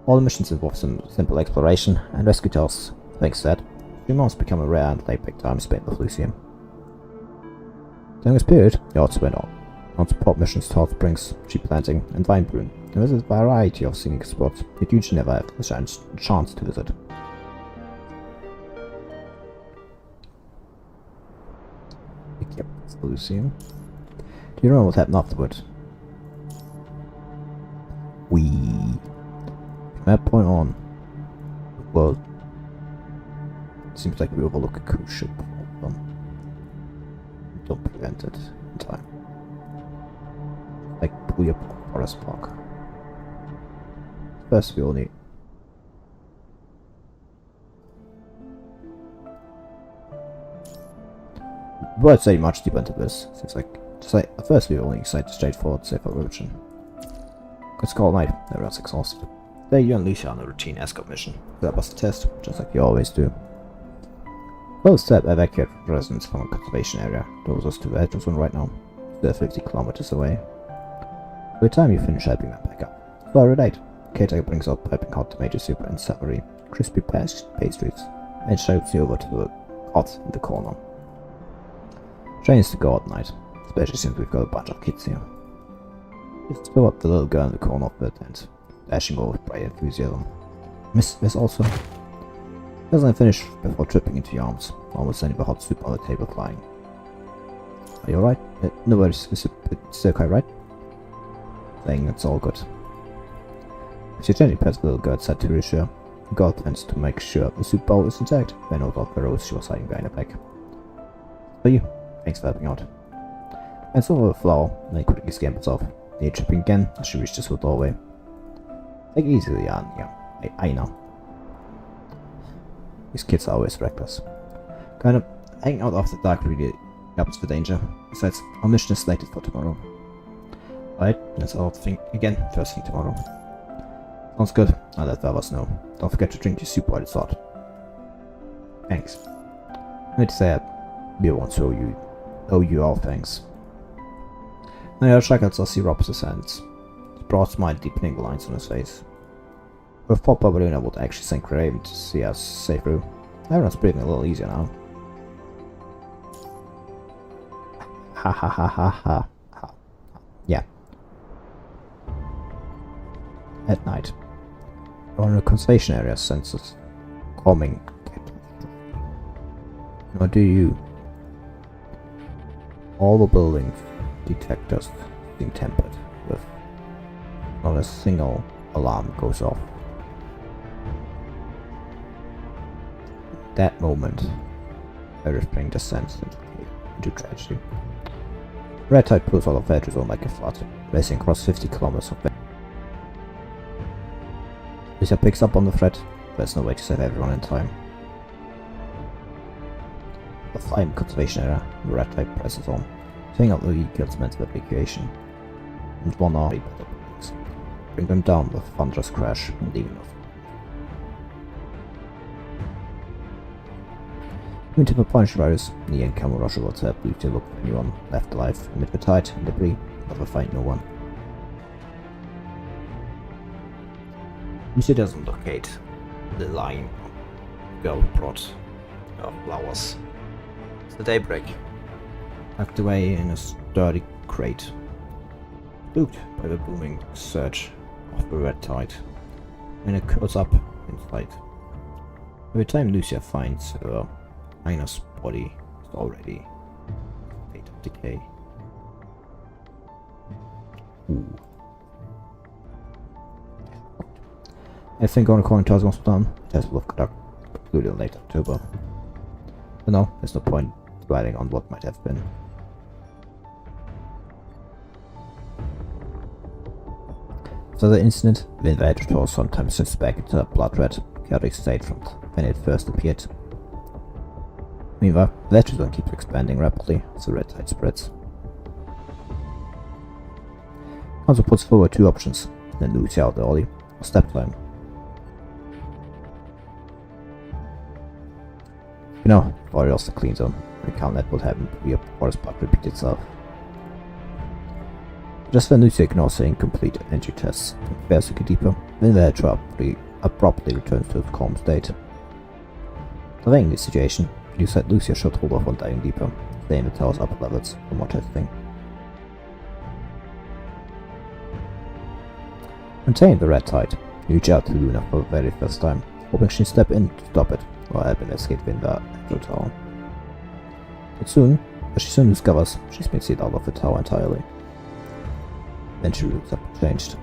All the missions involve some simple exploration and rescue tasks. Thanks to that, 3 months become a rare and laid-back time spent with Lucia. During this period, the odds went on. Non-support missions to hot springs, tree planting, and vine brewing. There is a variety of scenic spots that you never have the chance to visit. Yep, it's Lucia. Do you remember what happened afterward? From that point on, well, it seems like we overlook a cruise ship. Don't prevent it in time. Like Puya Forest Park. First we all need we won't say much deeper into this. Seems like at first we only cite the straightforward safer version. It's called night, everyone's exhausted. Today you and Lucia on a routine escort mission. That was the test, just like you always do. First step, evacuate residents from a conservation area. Those us to the address one right now. They're 50 kilometers away. By the time you finish helping them back up, so relate. Caretaker brings up piping hot tomato soup and savory, crispy pastries, and shows you over to the cot in the corner. Trains to go at night, especially since we've got a bunch of kids here. Just throw up the little girl in the corner of it and dashing over with bright enthusiasm. Miss this also. Doesn't finish before tripping into your arms, almost sending the hot soup on the table flying. Are you alright? No worries, it's still quite right? Saying it's all good. As you gently pet the little girl said to Lucia, the girl tends to make sure the soup bowl is intact, then out of the rose she was hiding behind her back. For you, thanks for helping out. And some of the flower, then quickly scampers off, near tripping again as she reaches the doorway. Take it easy, yeah, I know. These kids are always reckless. Kind of hanging out after dark really helps the danger. Besides, our mission is slated for tomorrow. Right, let's all think again first thing tomorrow. Sounds good, I'll let the others know. Don't forget to drink your soup while it's hot. Thanks. I need to say we won't owe you all thanks. Now your shackles see Rob's hands. The broad smile deepening the lines on his face. With Pop Ballerina would actually sink Raven to see us safe through. Everyone's breathing a little easier now. Ha ha ha ha ha ha. Yeah. At night. On the conservation area senses calming. Nor do you. All the buildings detectors being tempered with not a single alarm goes off. That moment, everything descends into tragedy. Red Tide pulls out of Vedra zone like a flood, racing across 50 kilometers of Lucia picks up on the threat, but there's no way to save everyone in time. The Flame conservation area, the Red Tide presses on, tearing out the vehicle's meant for evacuation. and one army battle buildings. Bring them down with thunderous crash and leaving off. Into the punch riders, the and camel rusher will help Lucia look for anyone left alive amid the tide and debris, but will find no one. Lucia doesn't locate the line girl brought of flowers. It's the daybreak, tucked away in a sturdy crate, spooked by the booming surge of the red tide, when it curls up in flight. By the time Lucia finds her, Aina's body is already in a state of decay. Ooh. Everything going according to Osmond's plan. The test will have concluded in late October. But no, there's no point dwelling on what might have been. After the incident, the invader was sometimes slips back into a blood-red, chaotic state from when it first appeared. Meanwhile, the Legion keeps expanding rapidly as the red tide spreads. Council puts forward two options, then Lucia out early, or step time. You know, before else the clean zone, the Calnet will happen to be a forest part repeat itself. Just when Lucia ignores the incomplete energy tests and prepares to get deeper, then the hedge abruptly returns to its calm state. Surveying this situation, you said Lucia should hold off on diving deeper, stay in the tower's upper levels for more testing. Containing the red tide, you reach out to Luna for the very first time, hoping she'd step in to stop it, while helping escape in the actual tower. But she soon discovers she's been sealed out of the tower entirely. Then she looks up and changed.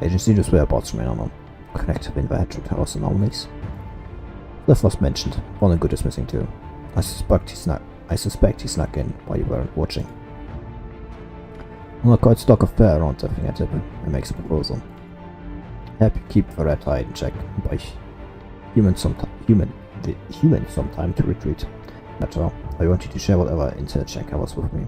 Agents Needle's whereabouts remain unknown, connected with the actual tower's anomalies. Cliff was mentioned, one good is missing too. I suspect he snuck in while you weren't watching. On a quite stock of fare around the fingertip, and makes a proposal. Help you keep the red tide in check, and buy human some time to retreat. That's all. I want you to share whatever intel check covers with me.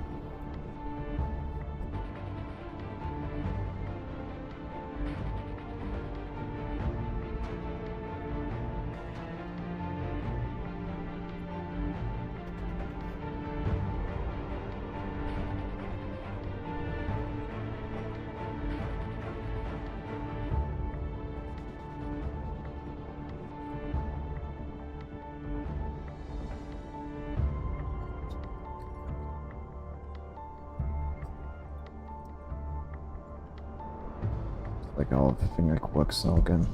Like how everything like works now again.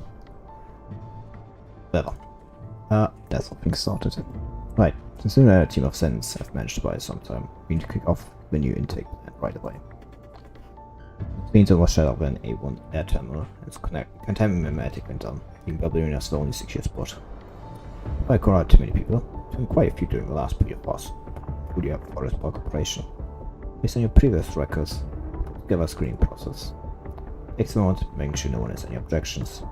Whatever. That's how things started. Right, since soon a team of Sens have managed to buy some time, we need to kick off the new intake plan right away. It means overshadow of an A1 air terminal, it's containing mimetic went down, being Babylonia's the only secure spot. I call out too many people, doing quite a few during the last period forest park operation. Based on your previous records, give a screening process. Takes a moment, making sure no one has any objections.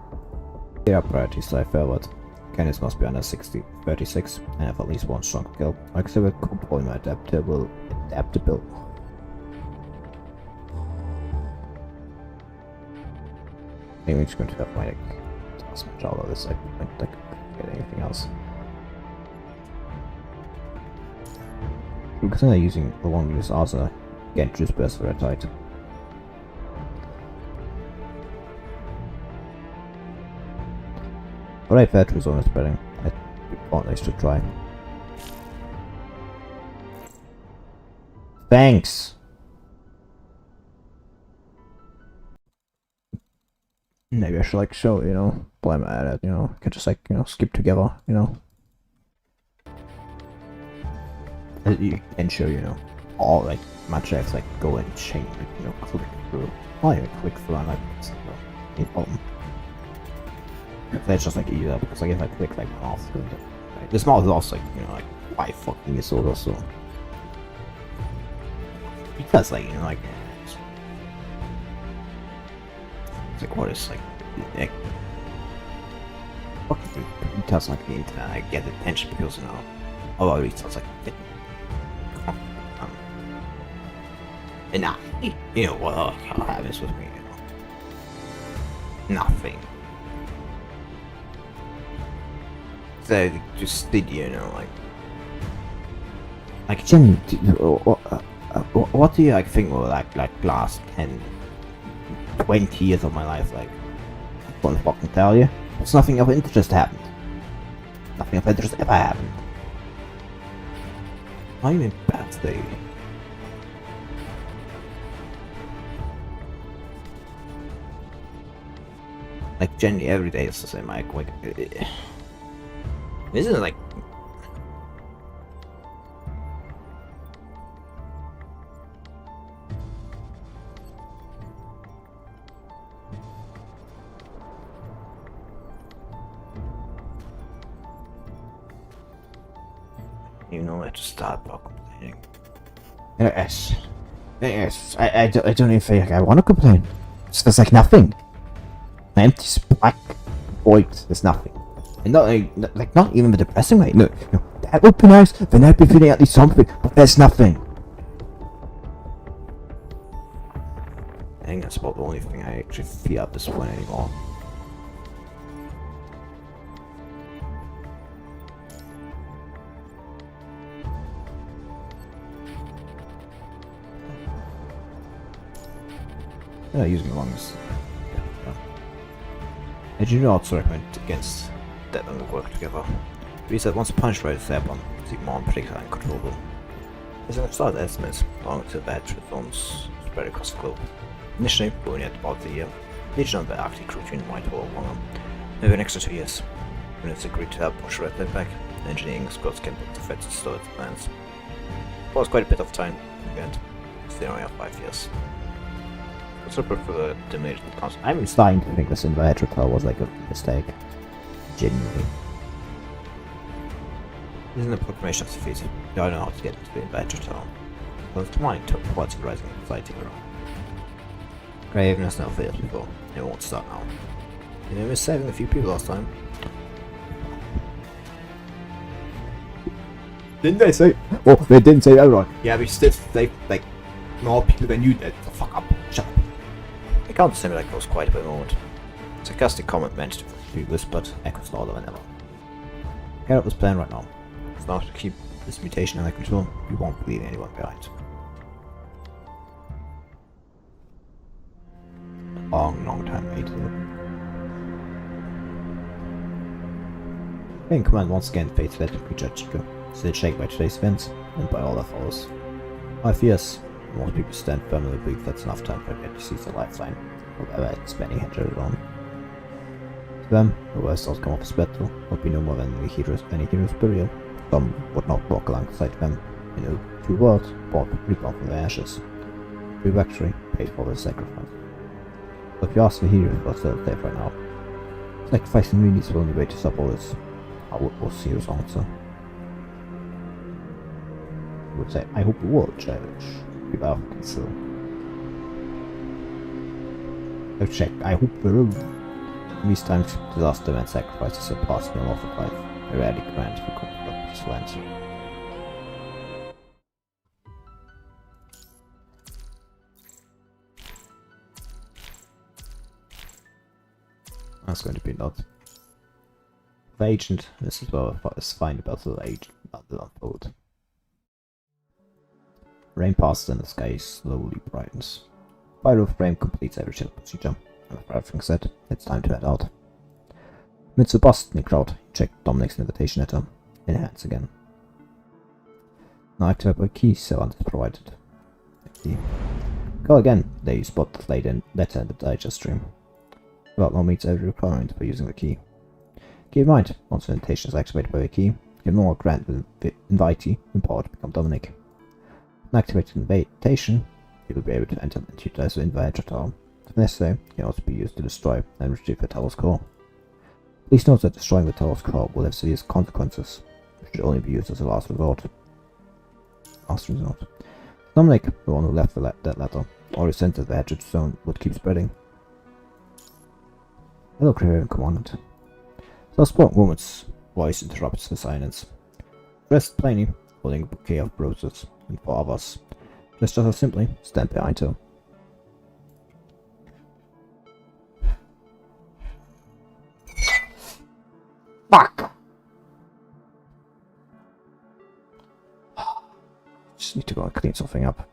Their priorities lie forward. Candidates must be under 36 and have at least one strong skill, or exhibit polymer adaptable. Maybe we're just going to have my task match all of this, like get anything else. We're considering using the one use Asa, again just burst for red tide. Alright, Vetri zone is spreading. I want nice to try. Thanks! Maybe I should like show, you know, blame at it, you know, could just like, you know, skip together, you know. You can show, you know, all like matchups like go and chain, like, you know, click through. Oh yeah, click through and like, it's no problem. That's just like easier because like if I click like off, like, this mouse is also like, you know, like why fucking is also because like, you know, like it's like what is like fucking it does like the internet. I get attention because, you know, oh it sounds like And you know what happens with me, you know. Nothing. So just did you know like Jen, what do you like think will like last 10, 20 years of my life like? I won't fucking tell you. It's nothing of interest happened. Nothing of interest ever happened. I'm in birthday. Like generally every day is the same. Like isn't it like? You know where to start about complaining. Yes. I don't even feel like I want to complain. There's like nothing. An empty black void. There's nothing. And not not even the depressing way. No, that would be nice. Then I'd be feeling at least something. But there's nothing. I think that's about the only thing I actually feel at this point anymore. Using lungs. I do not recommend against that when we work together. Reset once punched right at one, seem more unpredictable and controllable. As an start estimates, along with the bad zones spread across the globe. Initially, we only had about a year. Each of the Arctic routine might hold longer, maybe an extra 2 years. When it's agreed to help push Red Dead back, the engineering squads can put the threats and store its plans. It was quite a bit of time in the end. Still only have 5 years. I prefer the diminished cost. I'm starting to think this inverter car was like a mistake. Genuinely. Isn't the proclamation of the feat? I don't know how to get into the inverter tower. Well, it's mine towards the rising society era. Graven has now failed before. It won't start now. You know, we saving a few people last time. Didn't they say? Oh, they didn't say that right. Yeah, we still saved like more people than you did. So fuck up. Shut up. I can't say like was quite a bit moment. Sarcastic comment meant to be whispered, echoes louder than ever. Get up this plan right now. As long as we keep this mutation under control, we won't leave anyone behind. A long time later. In command once again fates let him prejudge Chico, still shaken by today's events and by all that follows. 5 years. Most people stand firmly believe that's enough time for them to seize a lifeline, however it's many had it on. To them, the worst outcome of this battle would be no more than any hero's burial. Some would not walk alongside them in a true world, but reborn from their ashes. True victory paid for their sacrifice. But if you ask the hero who are still alive right now, sacrificing really is the only way to stop all this. I would was hero's answer. I would say, I hope the world challenge. Without conceal. Oh check, I hope the room. In these times, disaster and sacrifices are passing along of life. A rarely grant for complex lands. That's going to be not. The agent, this is what is fine about the agent, not the unfold. Rain passes and the sky slowly brightens. Pyroath frame completes every shield procedure, and with everything set, it's time to head out. Amidst the bustling crowd, you check Dominic's invitation letter in hands again. Now activate a key Savant is provided. Go again, there you spot the letter in the digest stream. About now meets every requirement for using the key. Keep in mind, once the invitation is activated by the key, you no longer grant the invitee the power to become Dominic. When activating the invitation, you will be able to enter and utilize the inverter tower. If necessary, it can also be used to destroy and retrieve the tower's core. Please note that destroying the tower's core will have serious consequences, which should only be used as a last resort. Dominic, the one who left that letter, already sent that the hatchet zone would keep spreading. Hello, Clear Commandant. So a spoken woman's voice interrupts the silence. Dressed plainly, holding a bouquet of roses, and for others, Let's just simply stand behind her. Fuck! Just need to go and clean something up.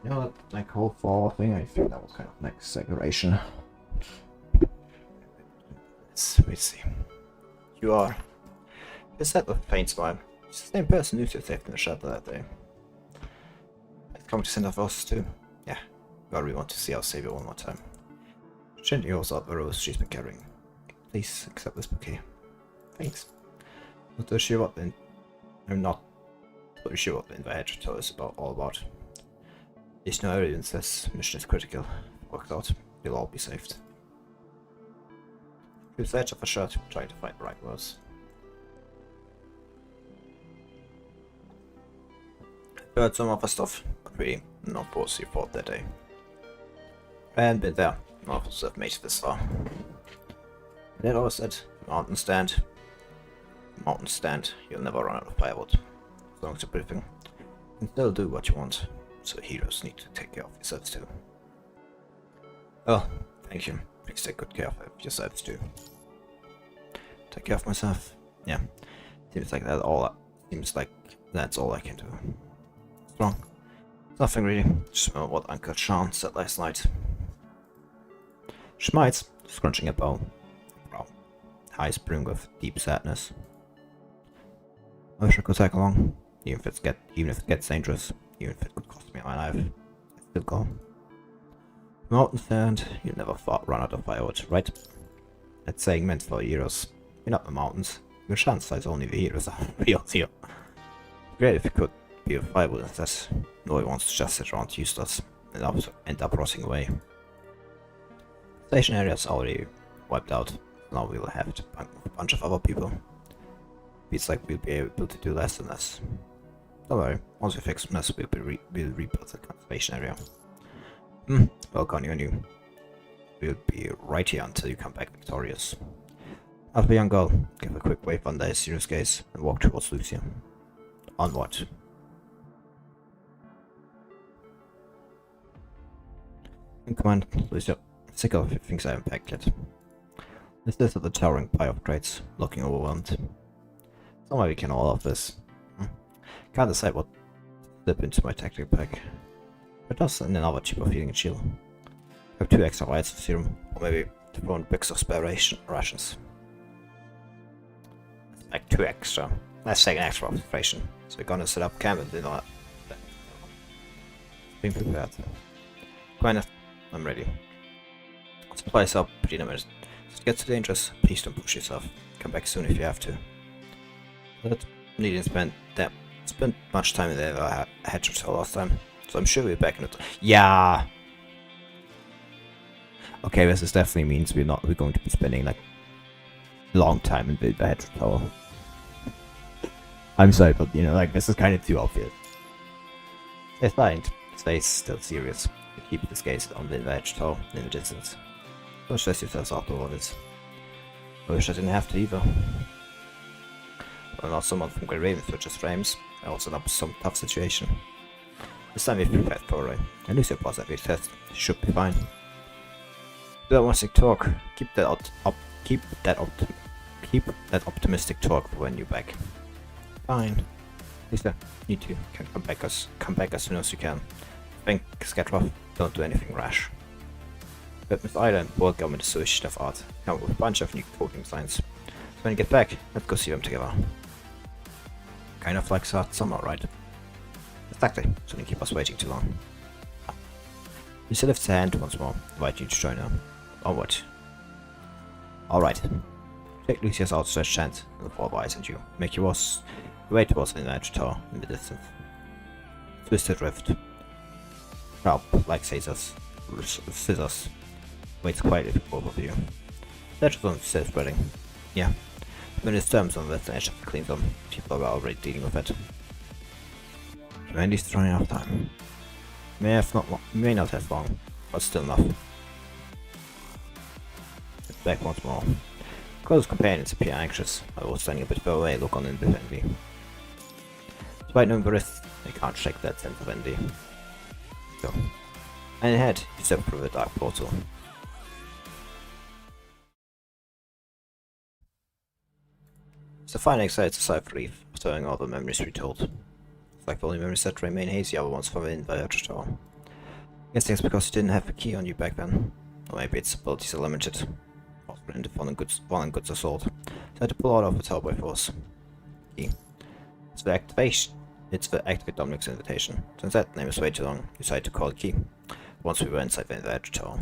You know, that like whole fall thing, I think that was kind of like exaggeration. Let's see. You are. You said with a faint smile. It's the same person Lucia saved in the shelter that day. I'd come to send off us too. Yeah, well, we want to see our savior one more time. Gently holds out the rose she's been carrying. Please accept this bouquet. Thanks. Not too sure what I'm not too sure what the invader told us all about. There's no evidence this mission is critical. Worked out, we'll all be saved. Use the edge of a shirt, trying to find the right words. Heard some of our stuff, but we not force you fought that day. And been there, none of us have made it this far. And it always said, mountain stand, you'll never run out of firewood. As long as you're breathing, you can still do what you want. So heroes need to take care of yourselves too. Oh, thank you. Please take good care of yourselves too. Take care of myself. Yeah. Seems like that's all I can do. What's wrong? Nothing really. Just remember what Uncle Sean said last night. Schmites, scrunching a bow. Brow. Eyes brim with deep sadness. I wish I could tag along. Even if it gets dangerous, even if it could cost me my life, I still go. Mountains and you never run out of firewood, right? That saying meant for heroes. You're not the mountains. Your chance lies only the heroes are real here. Great if you could be a firewood instead. Nobody wants to just sit around useless and end up rotting away. Station area's already wiped out. Now we'll have to bank with a bunch of other people. Feels like we'll be able to do less and less. Don't worry, once we fix this, we'll rebuild the conservation area. Well, Connie and you. We'll be right here until you come back victorious. After young girl, give a quick wave under his serious gaze and walk towards Lucia. Onward. Come on, Lucia. Sick of things I haven't packed yet. This is the towering Pyroath traits, looking overwhelmed. Somewhere we can all of this. Can't decide what to slip into my tactical pack. But does another cheaper feeling chill. I have 2 extra vials of serum, or maybe to throw in bricks of spare rations. Like 2 extra. Let's take an extra observation. So we're gonna set up camp and do that. Being prepared. Come on, I'm ready. Supplies up pretty limited. If it gets too dangerous, please don't push yourself. Come back soon if you have to. But we didn't spend much time in there I had to tell last time. So I'm sure we're back in it. Yeah. Okay, this is definitely means we're going to be spending like a long time in the Hedge Tower. I'm sorry, but you know, like this is kind of too obvious. It's fine. Stay still serious. Keep this gaze on the Hedge Tower in the distance. Don't stress yourselves out over this. I wish I didn't have to either. Well, not someone from Grey Raven through just frames. I also up some tough situation. This time we've prepared for it. And Lucia was at least test. Should be fine. Do that one talk. Keep that optimistic talk for when you're back. Fine. Lisa, you too can come back as soon as you can. Think get rough. Don't do anything rash. But Miss Island will go with the Association of Art. Come up with a bunch of new coding signs. So when you get back, let's go see them together. Kind of like summer, right? Exactly, so don't keep us waiting too long. Lucia lifts her hand once more, invite you to join her. Onward. Alright. Take Lucia's outstretched hand and fall eyes at you. Make your way towards the Edge Tower in the distance. Twisted rift. Sharp like scissors. Waits quietly for both of you. That's on still spreading. Yeah. When it storms on the western edge of the clean zone, people are already dealing with it. Randy's running out of time. May not have long, but still enough. It's back once more. Close companions appear anxious, although standing a bit far away look on indifferently. Despite knowing the risk, they can't shake that sense of envy. So, and ahead, you step through the dark portal. It's a fine exercise to sigh of relief, after having all the memories retold. It's like the only memories that remain hazy are the ones from the Invader Tower. Guessing it's because you didn't have a key on you back then. Or maybe its abilities are limited. Also into one and goods assault. So I had to pull out of the tower by force. Key. It's the activate Dominic's invitation. Since that name is way too long, you decided to call it key. Once we were inside the Invader Tower.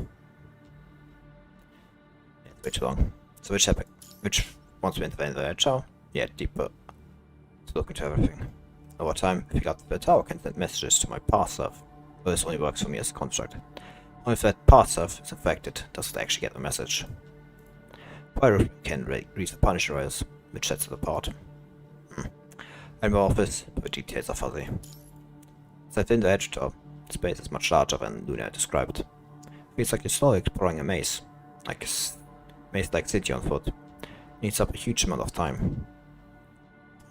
Yeah, it's way too long. So once we entered the Invader Tower, yeah, deeper to look into everything. Over time, if you got the tower can send messages to my past self, but this only works for me as a construct. Only if that past self is infected does it actually get the message. Pyroath can read the Punisher rails, which sets it apart. I'm more of this, but the details are fuzzy. Inside the Edge Tower, the space is much larger than Luna described. It feels like you're slowly exploring a maze, like city on foot. It needs up a huge amount of time.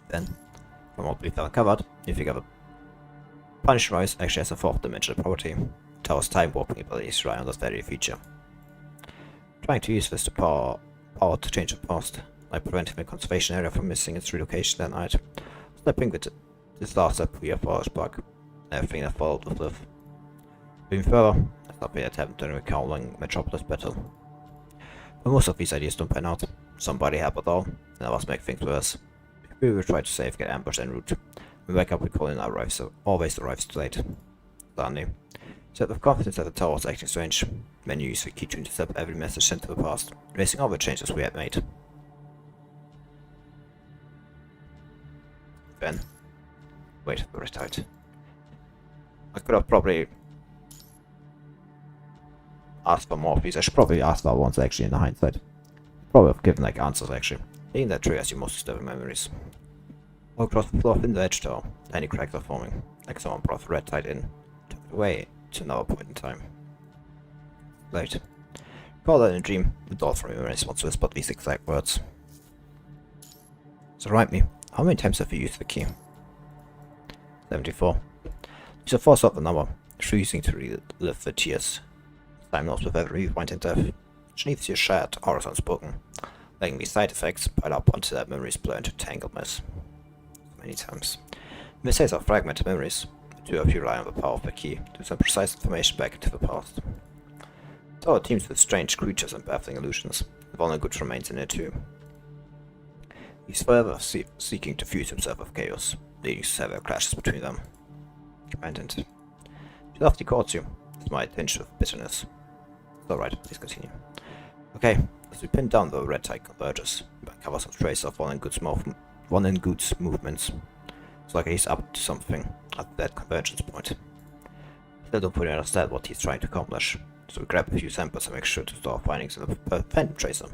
Then, from what we've uncovered, you figure the Punisher Rise actually has a 4th dimensional property. Tower's time warping abilities rely on this very feature. Trying to use this to power to change the past, like preventing the conservation area from missing its relocation that night. Stepping with this last step we have forest bug, everything that followed with live. Moving further, I thought we had happened during the Cowling Metropolis battle. But most of these ideas don't pan out. Somebody help at all, and others make things worse. We will try to save, get ambushed en route. We wake up, we call in arrives, so always arrives too late. Nanami said with confidence that the tower was acting strange. Menu used the key to intercept every message sent to the past, erasing all the changes we had made. Then, wait, very tight. I could have probably asked for more, please. I should probably ask for once actually in the hindsight. Probably have given like answers actually. Being that triggers your most disturbing memories. All across the floor in the edge tower, tiny cracks are forming, like someone brought red tide in, took it away to another point in time. Late. Call that in a dream, the doll from your response whispered these exact words. So write me, how many times have you used the key? 74. Lucia forced out the number, refusing to relive the tears. Time lost with every rewind in death. She needs your shared horrors unspoken, letting these side effects pile up until that memories blur into tangled mess. Many times. Mistakes are fragmented memories. The two of you rely on the power of the key to send precise information back into the past. The tower teems with strange creatures and baffling illusions. Vulnergood remains in it too. He's forever seeking to fuse himself with chaos, leading to severe clashes between them. Abandoned. She softly calls you, smite tinged with bitterness. It's alright, please continue. Okay, as we pin down the red tide converges, we uncover some traces of Vulnergood's movements. It's like he's up to something at that convergence point. Still don't fully understand what he's trying to accomplish, so we grab a few samples and make sure to store findings in the Phantom Tracer.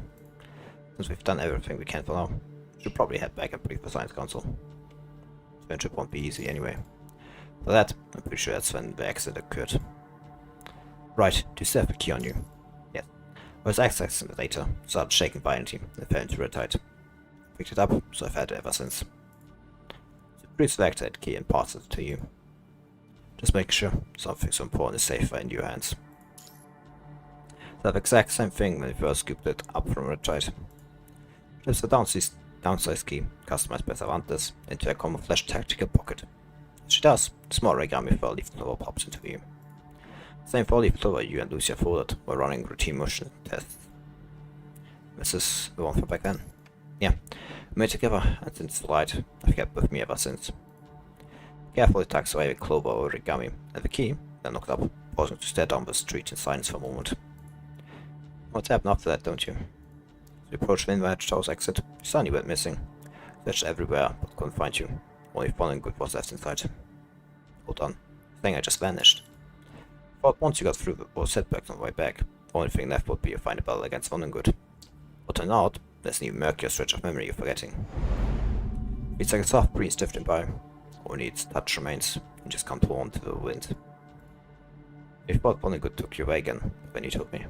Since we've done everything we can for now, we should probably head back and brief the Science Council. This trip won't be easy anyway. For that, I'm pretty sure that's when the accident occurred. Right, do you still have the key on you? Yes. I was accessing the data, started shaking violently, and fell into red tide. Picked it up, so I've had it ever since. So please select that key and pass it to you. Just make sure something so important is safer in your hands. So the exact same thing when we first scooped it up from red tide. There's a downsized key, customized by Cervantes, into a camouflage tactical pocket. As she does, the small origami four-leaf clover pops into view. The same four-leaf clover you and Lucia folded while running routine motion tests. This is the one from back then. Yeah, we made together, and since the light, I've kept with me ever since. Carefully tucks away the clover origami, and the key, then looked up, pausing to stare down the street in silence for a moment. What happened after that, don't you? As we approached the Inverge Tower's exit, you suddenly went missing. Searched everywhere, but couldn't find you. Only Vulnergood was left inside. Hold on, the thing I just vanished. Thought once you got through those setbacks on the way back, the only thing left would be a find a battle against Vulnergood. But turned out, there's an even murkier stretch of memory you're forgetting. It's like a soft breeze drifting by. Only its touch remains, and just can't hold on to the wind. You thought Vulnergood took you away again, when you told me.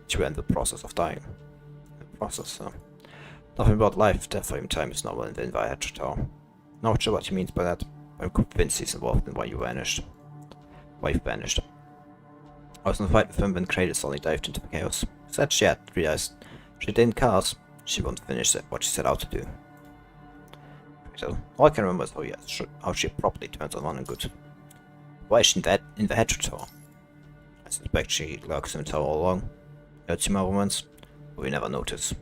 You were in the process of dying. The process, nothing about life, death, or even time is normal in the Inverge Tower. Not sure what he means by that, but I'm convinced he's involved in why you vanished. Why you've vanished. I was in a fight with him when Kratos suddenly dived into the chaos. Said she had realized she didn't cast, she won't finish what she set out to do. So, all I can remember is how she properly turns on Vulnergood. Why is she in the Hedgehog Tower? I suspect she lurks in the tower all along. Heard some moments, but we never notice.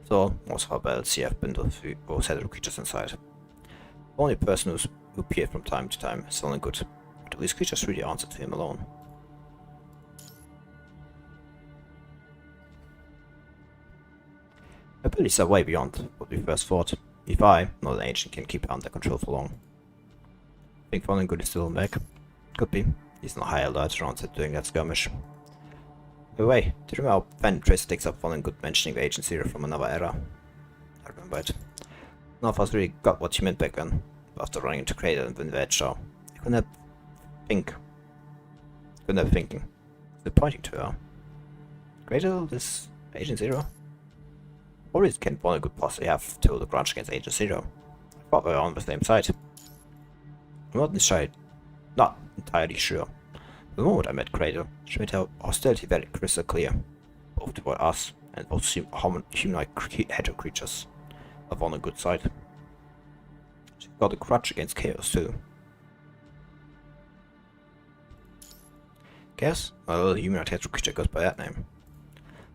So, most of our battles here have been those headed creatures inside. The only person who appeared from time to time is Vulnergood, but these creatures really answer to him alone. Abilities are way beyond what we first thought. If I, not an agent, can keep it under control for long. Think Vulnergood is still back? Could be. He's on high alert around doing that skirmish. By the way, do you remember how Phantom Tracer takes up Vulnergood mentioning the agent zero from another era? I remember it. None of us really got what she meant back then, but after running into Cradle and the Edge Tower, I couldn't help thinking. They're pointing to her. Cradle, this Agent Zero? What reason can Vulnergood possibly have to hold a grudge against Agent Zero? I thought they were on the same side. I'm not entirely sure. The moment I met Cradle, she made her hostility very crystal clear, both toward us and both human-like hedgehog creatures of Vulnergood's side. She's got a grudge against Chaos too. Chaos? Well, the humanoid hedgehog creature goes by that name.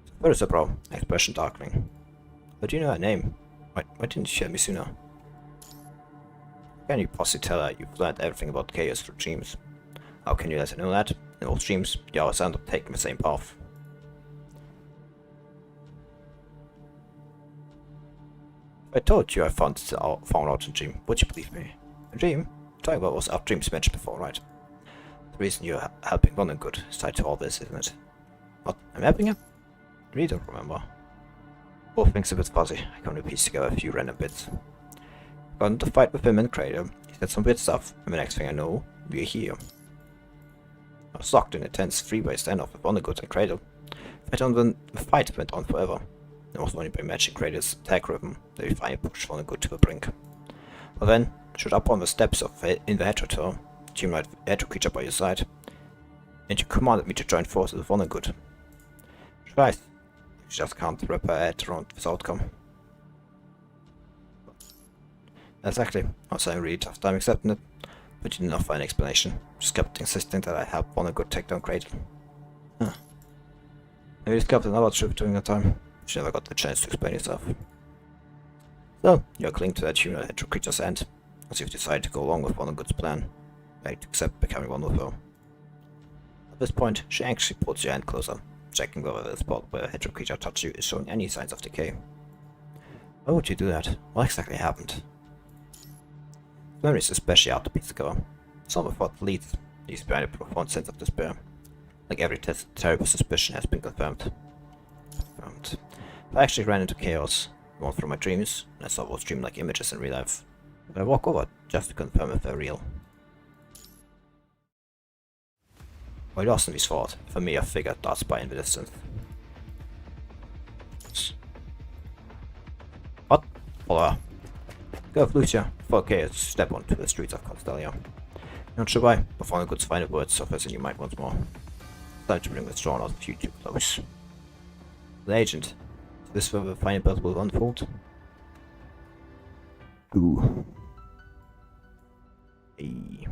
So where is her brow? Expression darkening. How do you know her name? Why didn't you tell me sooner? Can you possibly tell her you've learned everything about chaos through dreams? How can you let her know that? In all dreams, you always end up taking the same path. If I told you I found out a dream, would you believe me? A dream? Talking about was our dreams mentioned before, right? The reason you're helping Vonnegut is tied to all this, isn't it? What? I'm helping him? I really don't remember. Both things a bit fuzzy. I can only piece together a few random bits. Got into a fight with him in Crater. He said some weird stuff, and the next thing I know, we're here. I was locked in a tense three-way standoff with Vonnegut and Cradle. The fight went on forever. It was only by matching Cradle's attack rhythm that we finally pushed Vonnegut to the brink. Well then, I showed up on the steps in the Hedgehog, team-like Hedgehog creature by your side, and you commanded me to join forces with Vonnegut. Right, you just can't wrap our head around this outcome. Exactly, I was having a really tough time accepting it, but you did not find an explanation. Just kept insisting that I help Vonnegut take down Cradle. Huh. Maybe discovered another truth during that time. You never got the chance to explain yourself. So, you're clinging to that human Hedgehog creature's end, as you've decided to go along with Vonnegut's plan, ready to accept becoming one with her. At this point, she anxiously pulls your hand closer, checking whether the spot where a Hedgehog creature touched you is showing any signs of decay. Why would you do that? What exactly happened? Memories especially hard to piece together. Some of what leads behind a profound sense of despair. Like every terrible suspicion has been confirmed. I actually ran into chaos, one through my dreams, and I saw those dreamlike images in real life. But I walk over just to confirm if they're real. Quite lost in these thoughts, a familiar figure darts by in the distance. What? Follow her. Go with Lucia, before chaos step onto the streets of Constellia. Not sure why, but Vonnegut's final words surface in your mind once more. It's time to bring the drawn out of you too close. The agent, is this where the final battle will unfold? Ooh. Hey.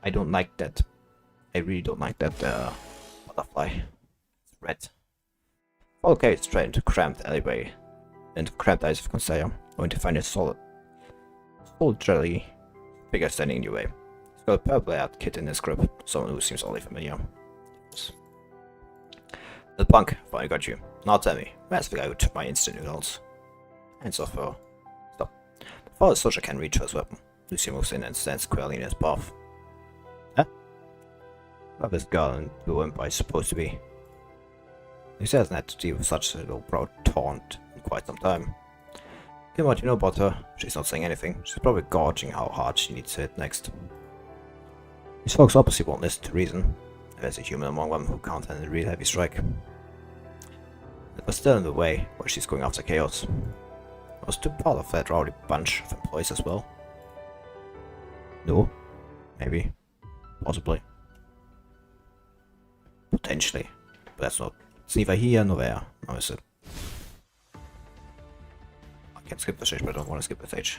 I don't like that. I really don't like that butterfly. It's red. Okay, it's trying to cramped alleyway and cramped eyes of Constellia, going to find a soldierly figure standing in your way. He's got a purple-haired kid in his grip, someone who seems oddly familiar. The punk, finally got you. Now tell me, where's the guy who took my instant noodles? Hands off her. Stop. Before the soldier can reach for his weapon, Lucia moves in and stands squarely in his path. Huh? What this girl and the wimp is supposed to be? Lucia hasn't had to deal with such a little proud taunt in quite some time. Given what you know about her, she's not saying anything. She's probably gauging how hard she needs to hit next. These folks obviously won't listen to reason. There's a human among them who can't handle a real heavy strike. It was still in the way while she's going after chaos. I was too part of that rowdy bunch of employees as well. No? Maybe. Possibly. Potentially. But that's not. It's neither here nor there. Now is it? I can skip the stage, but I don't want to skip the stage.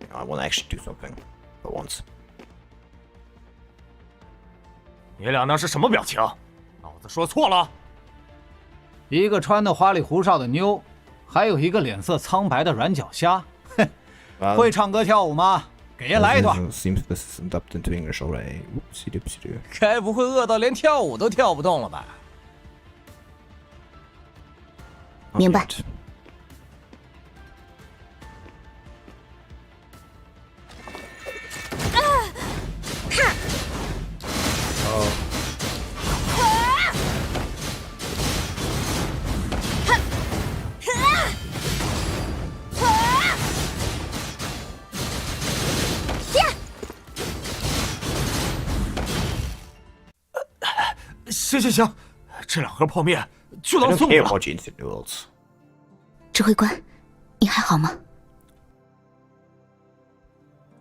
You know, I want to actually do something. For once. 你俩那是什么表情？脑子说错了？一个穿的花里胡哨的妞，还有一个脸色苍白的软脚虾。哼，会唱歌跳舞吗？给爷来一段。Seems this isn't up into English already. Oopsie doopsie doo. 该不会饿到连跳舞都跳不动了吧？明白。行，这2盒泡面就 I 当 don't 送你 care 了。 about your instant noodles. 指挥官，你还好吗？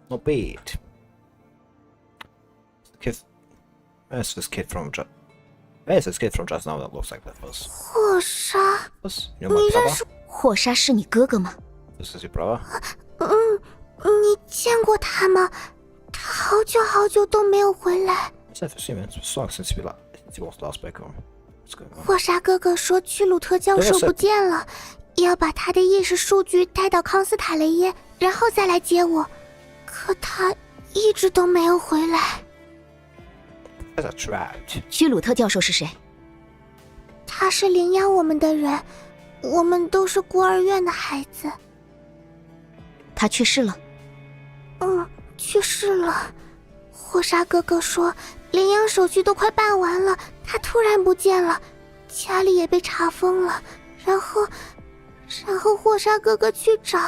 Not bad. Where's this kid from just now that looks like that was? 霍沙， You know my 你认 brother? 识霍沙是你哥哥吗？ This is your brother? 你见过他吗？他好久都没有回来。 It's never seen him. It's so long since he was last back home. 霍沙哥哥说屈鲁特教授不见了，要把他的意识数据带到康斯塔雷耶，然后再来接我。可他一直都没有回来。屈鲁特教授是谁？他是领养我们的人，我们都是孤儿院的孩子。他去世了？去世了。霍沙哥哥说领养手续都快办完了，他突然不见了，家里也被查封了。然后霍沙哥哥去找，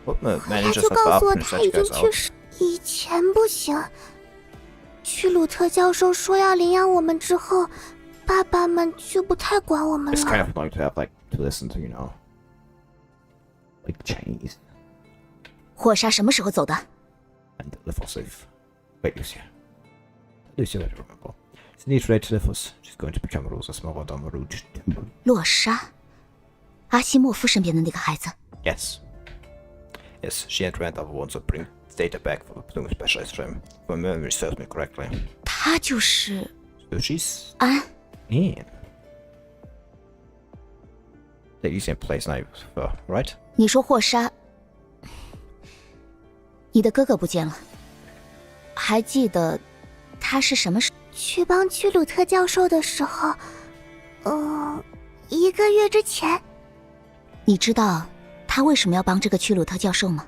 他就告诉我他已经去世。以前不行，屈鲁特教授说要领养我们之后，爸爸们就不太管我们了。 It's kind of like to have like to listen to, you know, like Chinese. 霍沙什么时候走的 And the safe. Wait, Lucia. Lucia, I don't remember. It's neat right to Lithos. She's going to become Rosa's mother down the road too. 洛莎，阿西莫夫身边的那个孩子。 Yes. Yes, she and Randall wants to bring data back for the Plume specialist from, if my memory serves me correctly. 他就是 So she's 安。 in. That you same place now, right? 你说霍沙，你的哥哥不见了，还记得他是什么时？去帮屈鲁特教授的时候，1个月之前。你知道他为什么要帮这个屈鲁特教授吗？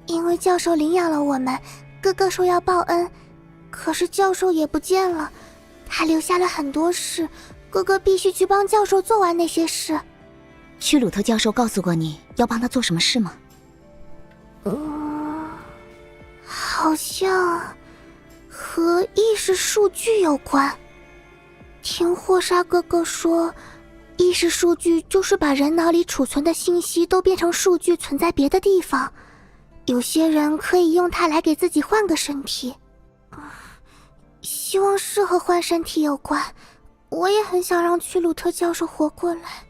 因为教授领养了我们，哥哥说要报恩，可是教授也不见了，他留下了很多事，哥哥必须去帮教授做完那些事。屈鲁特教授告诉过你要帮他做什么事吗？好像和意识数据有关。听霍沙哥哥说，意识数据就是把人脑里储存的信息都变成数据存在别的地方，有些人可以用它来给自己换个身体。希望是和换身体有关，我也很想让屈鲁特教授活过来。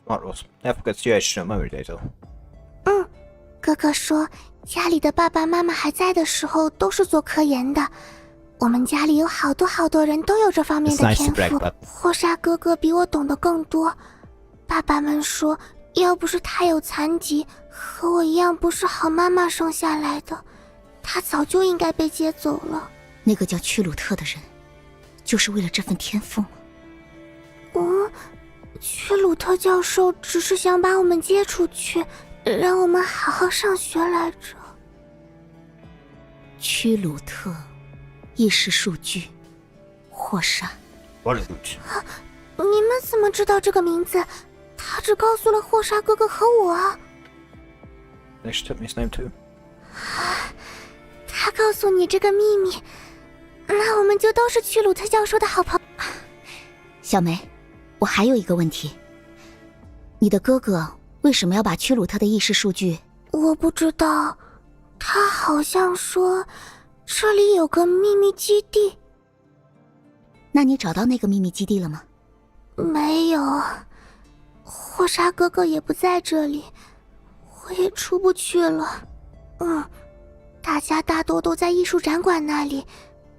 Smart Rose. I forgot situation of memory data. 哥哥说家里的爸爸妈妈还在的时候都是做科研的，我们家里有好多人都有这方面的 It's nice 天 to brag, 赋。 but- 霍沙哥哥比我懂得更多，爸爸们说要不是他有残疾，和我一样不是好妈妈生下来的，他早就应该被接走了。那个叫屈鲁特的人，就是为了这份天赋吗？屈鲁特教授只是想把我们接出去，让我们好好上学来着。屈鲁特，意识数据，霍沙。 What is it? 你们怎么知道这个名字？他只告诉了霍沙哥哥和我。 They should tell me his name too. 他告诉你这个秘密，那我们就都是屈鲁特教授的好朋友。小梅，我还有一个问题，你的哥哥为什么要把屈鲁特的意识数据？我不知道，他好像说这里有个秘密基地。那你找到那个秘密基地了吗？没有，霍沙哥哥也不在这里，我也出不去了。大家大多都在艺术展馆那里，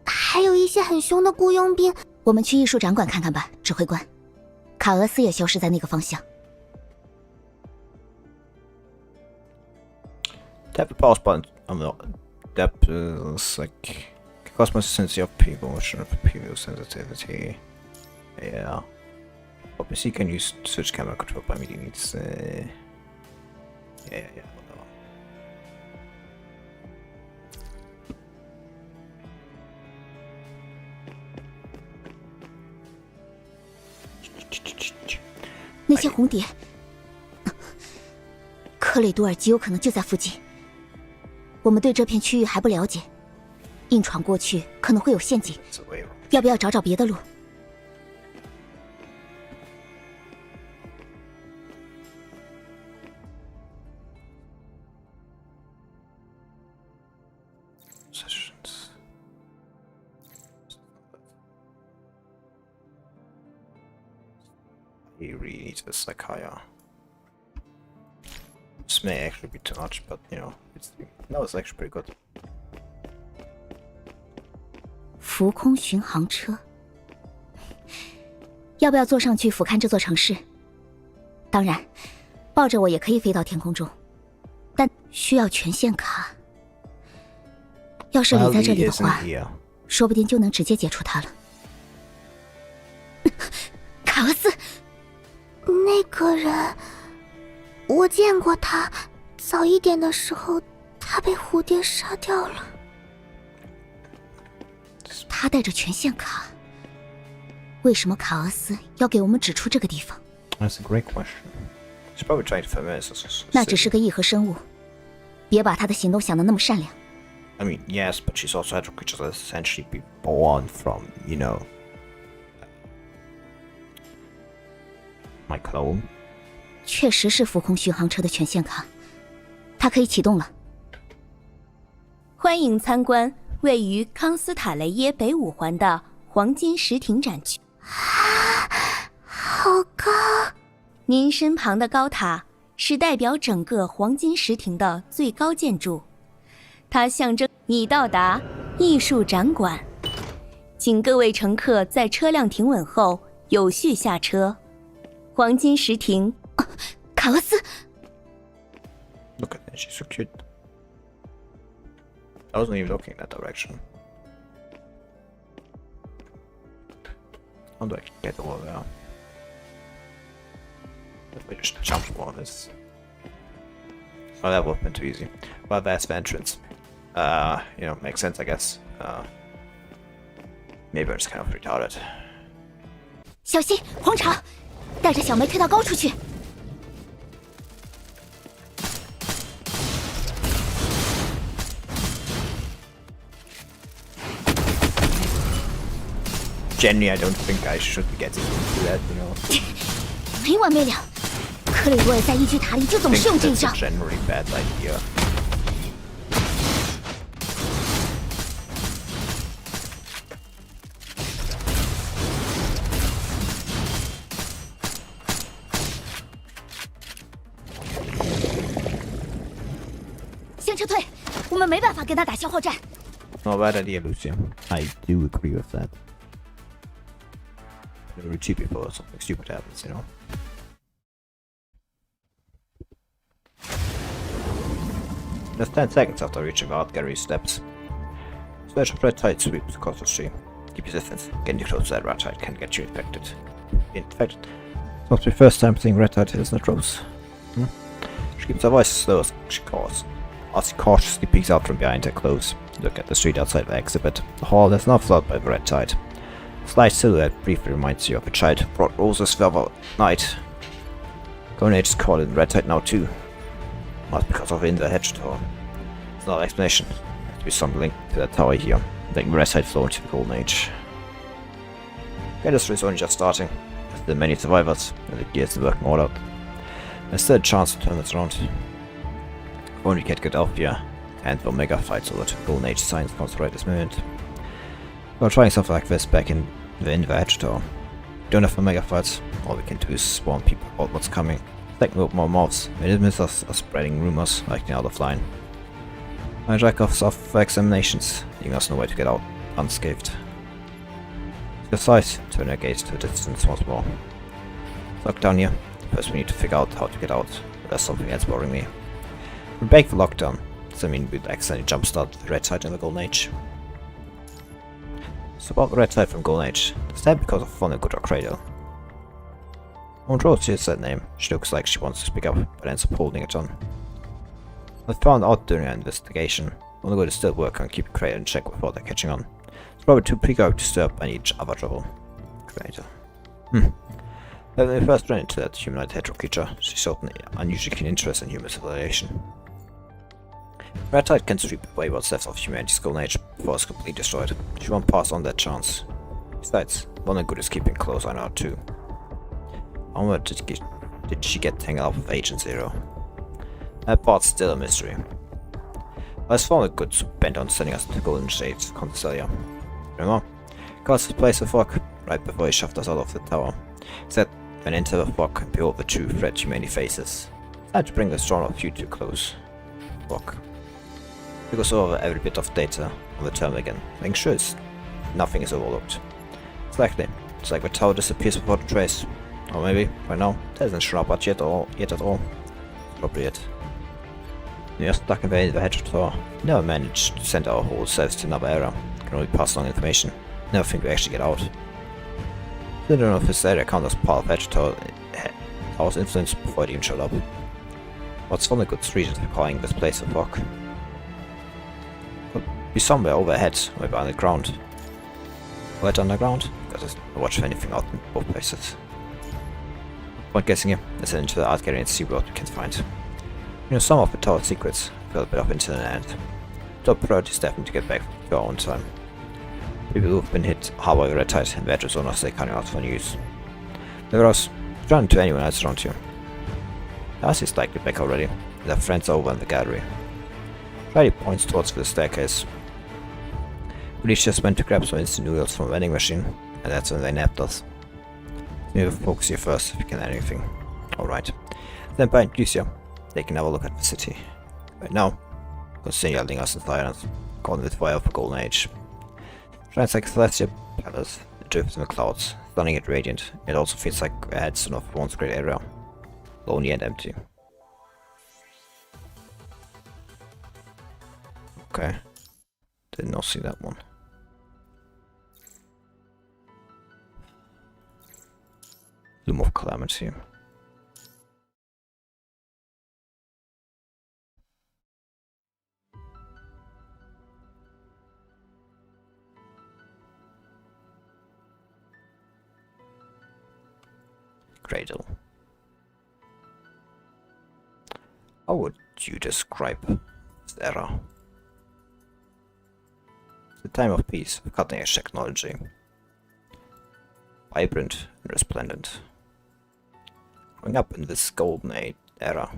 还有一些很凶的雇佣兵。我们去艺术展馆看看吧，指挥官。卡俄斯也消失在那个方向。 Tap the pause button on the tap is like cosmos sensitivity of people, motion of people sensitivity. Yeah. OpenC can use search camera control by meeting its yeah. Whatever. 那些红蝶，克雷多尔极有可能就在附近。我们对这片区域还不了解，硬闯过去可能会有陷阱， It's a way around. 要不要找找别的路？ Sessions. He really needs a Sakaya. This may actually be too much, but you know, it's actually pretty good. 浮空巡航车，要不要坐上去俯瞰这座城市？当然，抱着我也可以飞到天空中，但需要权限卡。要是你在这里的话，说不定就能直接解除它了。卡俄斯，那个人，我见过他。早一点的时候，他被蝴蝶杀掉了。他带着权限卡，为什么卡俄斯要给我们指出这个地方？ That's a great question. She's probably trying to familiarize us. 那只是个异核生物，别把他的行动想得那么善良。I mean, yes, but she's also had creatures that essentially be born from, you know, my clone. 确实是浮空巡航车的权限卡，它可以启动了。欢迎参观位于康斯塔雷耶北5环的黄金石亭展区。好高！您身旁的高塔是代表整个黄金石亭的最高建筑，它象征已到达艺术展馆。请各位乘客在车辆停稳后有序下车。黄金石亭。卡俄斯 Look at that, she's so cute. I wasn't even looking in that direction. How do I get over there? If I just jump over this. Oh, that would have been too easy. Well, that's the entrance. You know, makes sense, I guess. Maybe I'm just kind of retarded. 小心，黄茶，带着小梅推到高处去。Generally, I don't think I should be getting into that, you know. 没完没了，克雷罗尔在一居塔里就总 I 是用 think 这一 that's 招 a。generally bad idea. 先撤退，我们没办法跟他打消耗战。Not a bad idea, Lucia. I do agree with that. There were 2 people or something stupid happens, you know. Just 10 seconds after reaching Art Gallery steps. Slash of red tide sweeps across the stream. Keep your distance. Getting too close to that red tide can get you infected. Infected. It's not the first time seeing red tide is not rose. She keeps her voice slow as she calls. As she cautiously peeks out from behind her clothes. Look at the street outside the exhibit. The hall is now flooded by the red tide. A slight silhouette briefly reminds you of a child who brought roses the other night. Golden Age is called in red tide now too. Not because of in the hedge tower. It's not an explanation. There has to be some link to that tower here. Making the red tide flow into the Golden Age. The industry is only just starting. With the many survivors and the gears are working all out. There's still a chance to turn this around. If only we can get out here and the Omega fights over to Golden Age science comes right this moment. We're trying something like this back in the Edge Tower. We don't have Omega fights, all we can do is warn people about what's coming. Like no more mouths, enemies are spreading rumors like the out of line. My Jackoffs off for examinations, leaving us no way to get out unscathed. Besides, turn our gaze to a distance once more. Locked down here. First we need to figure out how to get out. There's something else bothering me. We break the lockdown. Does that mean we'd accidentally jumpstart the red tide in the Golden Age? So about the red tide from Golden Age, is that because of Fulgor or Cradle? When Rose hears that name, she looks like she wants to speak up, but ends up holding it on. I found out during our investigation, Fulgor is still working on keeping Cradle in check before they're catching on. It's probably too pre-go to stir up any other trouble. Cradle. When we first ran into that humanoid hetero creature, she showed an unusually keen interest in human civilization. Red tide can sweep away what's left of humanity's golden age before it's completely destroyed. She won't pass on that chance. Besides, Good is keeping close on her too. How much did she get tangled up with Agent Zero? That part's still a mystery. But it's Good bent on sending us to the Golden Shades Concelia. Remember? Got this place of fog right before he shoved us out of the tower. He said, when enter the fog and behold the true threat humanity faces. It's time to bring the strong of you too close. Fog. He goes over every bit of data on the terminal again, making sure nothing is overlooked. Exactly. It's like the tower disappears without a trace. Or maybe, right now, it hasn't shown up yet at all. Probably it. We are stuck in the hedge tower. Never managed to send our whole selves to another era. Can only pass along information. Never think we actually get out. I don't know if this area counts as part of Hedge Tower's influence before it even showed up. What's one of the good reasons for calling this place a rock? Could be somewhere overhead, maybe underground. Right underground? Because I don't watch anything out in both places. Point guessing here, let's head into the art gallery and see what we can find. You know, some of the tower's secrets fell a bit up into the end. Top priority is definitely to get back to our own time. People who've been hit hard by the red tide and the address owners they can't out for news. Never else, run into anyone else around here. Darcy is likely back already, with our friends over in the gallery. Riley points towards the staircase. Police just went to grab some instant noodles from a vending machine, and that's when they nabbed us. Maybe focus here first if we can anything. Alright. Then by Lucia, they can have a look at the city. Right now, continue holding us in silence, calling it fire of the Golden Age. Shines like a celestial palace, it drifts in the clouds, stunning and radiant. It also feels like a headstone of once great area, lonely and empty. Okay, did not see that one. Loom of Calamity. Cradle. How would you describe this era? The time of peace with cutting-edge technology. Vibrant and resplendent. Growing up in this golden age era,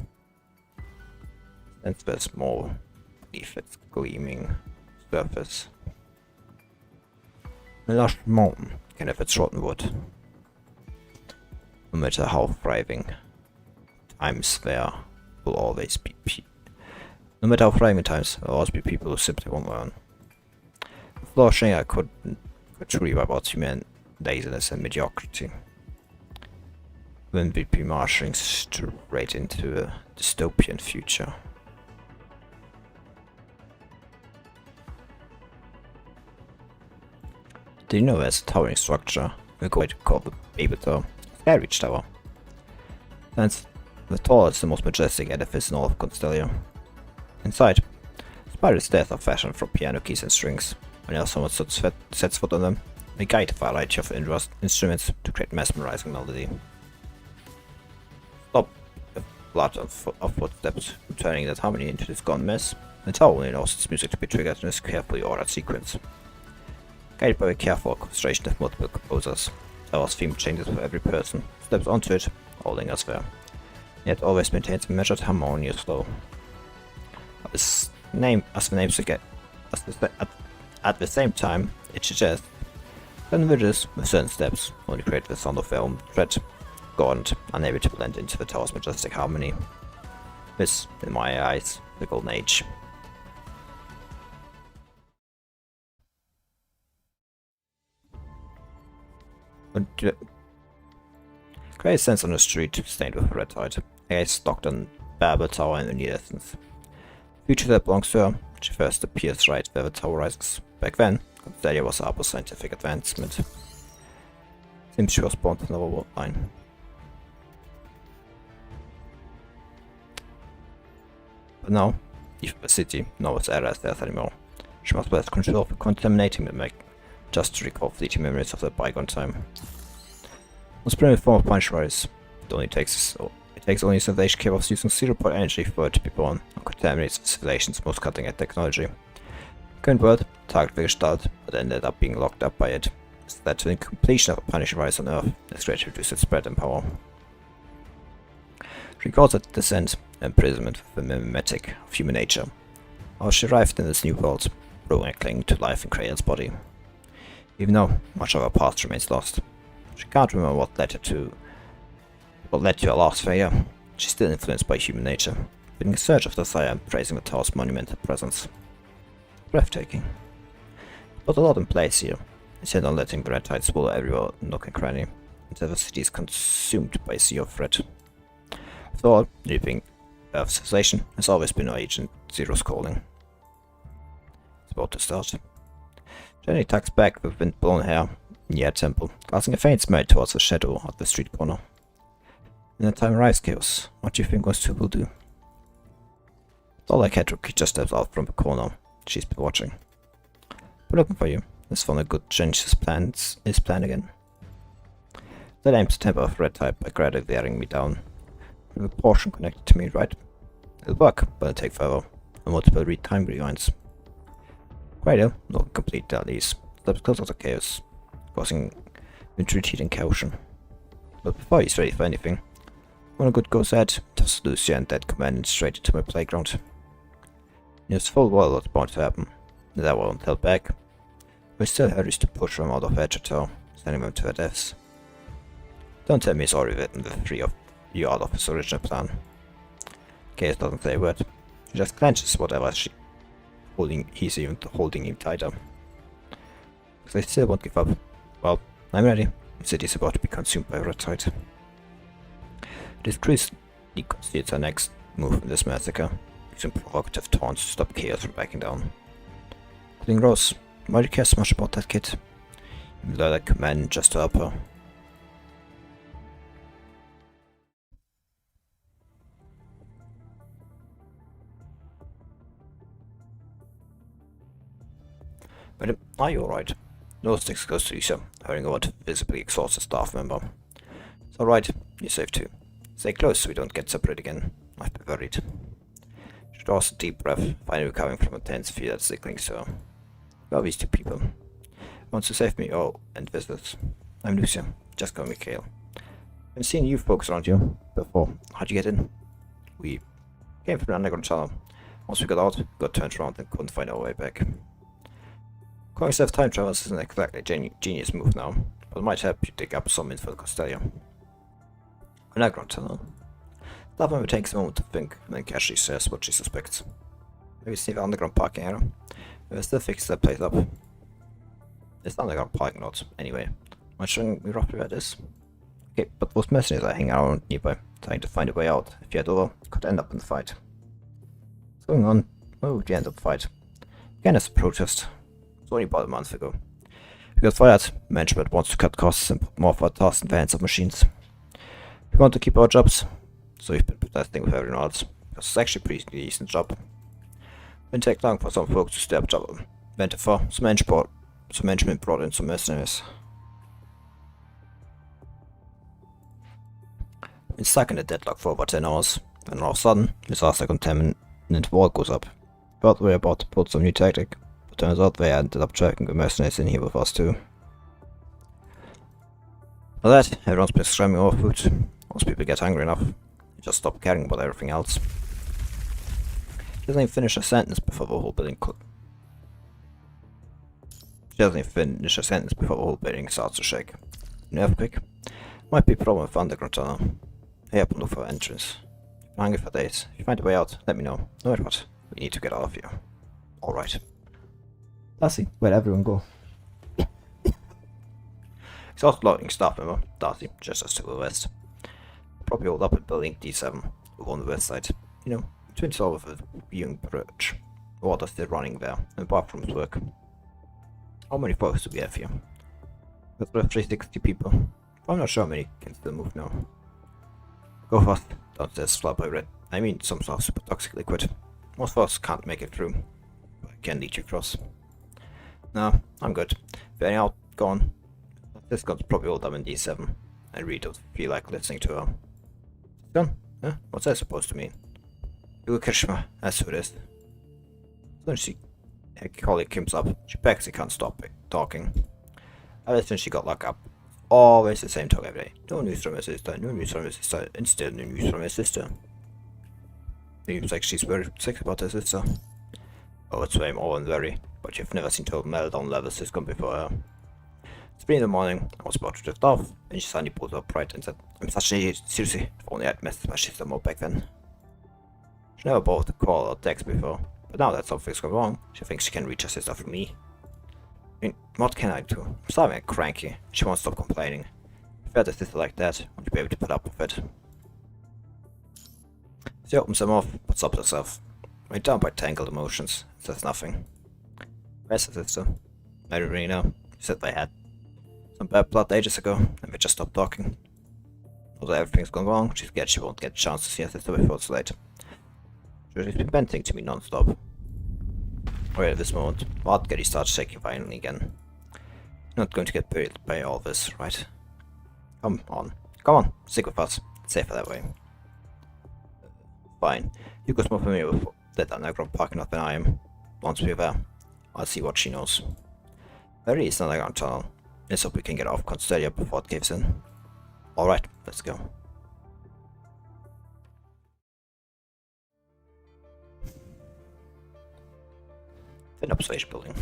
and there's more beneath its gleaming surface. The lush mountain can have its rotten wood. No matter how thriving times there will always be no matter how thriving times, there will always be people who simply won't learn. Flourishing I could truly wipe out human laziness and mediocrity. Then we'd be marching straight into a dystopian future. Do you know there's a towering structure we're going to call the Baby Tower? Skyreach Tower. And the tallest and most majestic edifice in all of Constellia. Inside, spirals death are fashioned from piano keys and strings. Whenever someone sets foot on them, they guide a variety of instruments to create mesmerizing melody. Stop a flood of footsteps, turning that harmony into this gone mess. The tower only knows its music to be triggered in this carefully ordered sequence. Guided by a careful orchestration of multiple composers, the tower's theme changes for every person steps onto it, holding us there. Yet always maintains a measured, harmonious flow. At the same time, it suggests that individuals with certain steps only create the sound of their own tread, gaunt, unable to blend into the tower's majestic harmony. This, in my eyes, the Golden Age. Great sense on the street, stained with red tide. A guy stalked on Babel Tower in the near distance. Future that belongs to her, she first appears right where the tower rises. Back then, Constellia was our scientific advancement. Seems she was born to another world line. But now, even the city, no one's era is death anymore. She must have control of the contaminating mimic, just to recall fleeting memories of that bygone time. Most primitive form of punishment is it takes only civilization capable of using 0 point energy for it to be born, and contaminates the civilization's most cutting-edge technology. Current world, target the Gestalt, but ended up being locked up by it, is that to the completion of a punishing rise on Earth, is great to reduce its spread and power. She calls it descent and imprisonment with the mimetic of human nature. How she arrived in this new world, growing and clinging to life in Kraden's body. Even though much of her past remains lost, she can't remember what led to her last failure. She's still influenced by human nature, being a search of desire and praising the tower's monumental presence. Breathtaking. But a lot in place here. instead of letting the red tide swallow everywhere, nook and cranny, until the city is consumed by a sea of red. After all, reaping Earth's civilization has always been our Agent Zero's calling. It's about to start. Jenny tucks back with wind-blown hair near a temple, casting a faint smile towards the shadow at the street corner. In the time arrives, Chaos. What do you think those two will do? It's all like Hedrick just steps out from the corner. She's been watching. We're looking for you. This one a good change his plans again. That aims to temper the red tide by gradually wearing me down. With a portion connected to me, right? It'll work, but it'll take forever. And multiple time rewinds. Righto, not complete at least. Steps closer to Chaos, causing retreat and caution. But before he's ready for anything, when a good goes ahead, toss Lucia and Dead Command straight into my playground. He knows full well what's bound to happen. That won't held back. But still hurries to push them out of Yata, sending them to their deaths. Don't tell me he's already written the three of you out of his original plan. Chaos doesn't say a word. She just clenches whatever he's even holding him tighter. Because they still won't give up. Well, I'm ready. The city's about to be consumed by red tide. It is Chris concedes her next move in this massacre, using provocative taunts to stop Chaos from backing down. Including Rose, why do you care so much about that kid? Even though that command just to help her. But are you alright? No sticks goes to Lucia, hurrying over to visibly exhausted staff member. It's alright, you're safe too. Stay close so we don't get separated again. I've been worried. She draws a deep breath, finally recovering from a tense fear that still clings to her. Who are these two people? Wants to save me? Oh, and visitors. I'm Lucia, just call me Kale. I've seen you folks around here before. How'd you get in? We came from the underground tunnel. Once we got out, we got turned around and couldn't find our way back. Calling yourself time travelers isn't exactly a genius move now, but it might help you dig up some info on Costelia. An underground tunnel. Staff member takes a moment to think, and then casually says what she suspects. Maybe it's near the underground parking area. We'll still fix that place up. It's the underground parking lot, anyway. Am I showing me roughly where it is? Okay, but those mercenaries are hanging around nearby, trying to find a way out. If you head over, could end up in the fight. What's going on? Why would you end up the fight? Again, it's a protest. It's only about a month ago. We got fired. Management wants to cut costs and put more of our tasks in the hands of machines. We want to keep our jobs, so we've been protesting with everyone else. Because it's actually a pretty decent job. Didn't take long for some folks to step up. Went for some management brought in some mercenaries. Been stuck in a deadlock for over 10 hours, and all of a sudden, this disaster contaminant wall goes up. Thought we were about to pull some new tactic, but turns out they ended up tracking the mercenaries in here with us too. For that, everyone's been scrambling over food. Once people get hungry enough, they just stop caring about everything else. She doesn't even finish a sentence before the whole building starts to shake. An earthquake? Might be a problem with underground tunnel. Hey up and look for an entrance. If you're hungry for days, if you find a way out, let me know. No matter what, we need to get out of here. Alright. Darcy, where'd everyone go? Exhausted loading staff member, Darcy, just us to the west. Probably hold up in building D7, over on the west side. You know, between all of the viewing bridge. The water's still running there, and bathrooms work. How many folks do we have here? That's about 360 people. I'm not sure how many can still move now. Go fast, downstairs flood by red. I mean some sort of super toxic liquid. Most of us can't make it through, but I can lead you across. No, I'm good. If any out, gone. This gun's probably all done in D7. I really don't feel like listening to her. Gun? Huh? What's that supposed to mean? You Krishma, that's who it is. Then her colleague comes up, she begs he can't stop talking. Ever since she got locked up, always the same talk every day. No news from her sister, no news from her sister, and still no news from her sister. Seems like she's very sick about her sister. Oh, it's way more than very, but you've never seen to meltdown levels this come before her. It's 3 in the morning, I was about to drift off, and she suddenly pulled up right and said, I'm such an idiot, seriously, if only I'd messed my sister more back then. She never bothered to call or text before, but now that something's gone wrong, she thinks she can reach her sister through me. mean, what can I do? I'm starving and cranky. She won't stop complaining. If I had a sister like that, would you be able to put up with it? She opens them off, but stops herself. Weighed down by tangled emotions, says nothing. Where's her sister? I don't really know. She said they had some bad blood ages ago, and we just stopped talking. Although everything's gone wrong, she's scared she won't get a chance to see her sister before it's late. She's been venting to me non-stop. Right at this moment, Getty starts shaking violently again. You're not going to get buried by all this, right? Come on, stick with us. It's safer that way. Fine. Yuko's more familiar with that underground parking lot than I am. Once we're there, I'll see what she knows. There is an underground tunnel. Let's hope we can get off Constelia before it gives in. Alright, let's go. An observation building.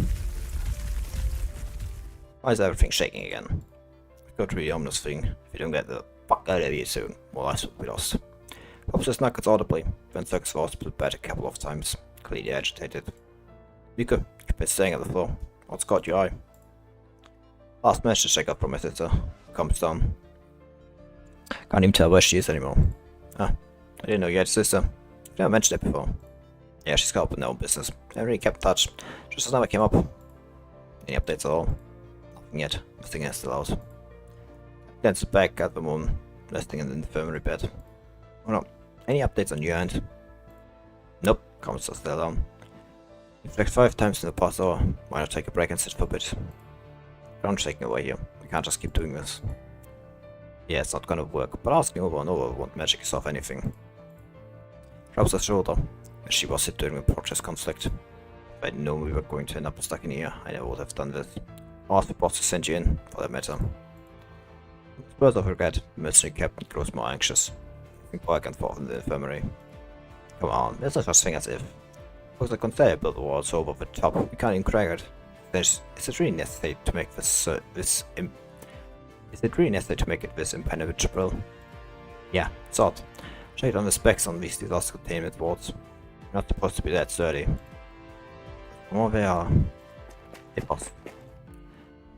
Why is everything shaking again? Go to the ominous thing. If you don't get the fuck out of here soon, well, I will be lost. Officer snuggles audibly, then circles forced to the bed a couple of times, clearly agitated. Yuka, you've been staying at the floor. What's caught your eye? Last message I got from my sister. Comes down. Can't even tell where she is anymore. Ah, I didn't know you had a sister. You never mentioned it before. Yeah, she's got up with no business. I really kept in touch. Just as never came up. Any updates at all? Nothing yet. Nothing is still out. Glance back at the moon, resting in the infirmary bed. Oh no. Any updates on your end? Nope. Comments are still down. You've checked 5 times in the past hour. Why not take a break and sit for a bit? Ground's shaking away here. We can't just keep doing this. Yeah, it's not gonna work, but asking over and over won't magically solve anything. Rubs her shoulder, as she was it during the protest conflict. If I'd known we were going to end up stuck in here, I never would have done this. Or asked the boss to send you in, for that matter. With spurs of regret, the mercenary captain grows more anxious. Looking back and forth in the infirmary. Come on, there's no such thing as if. Because the conveyor built the walls over the top, we can't even crack it. Is it really necessary to make this impenetrable? Yeah, it's odd. Check on the specs on these disaster containment wards. They're not supposed to be that sturdy. Oh, they are. Hey, boss.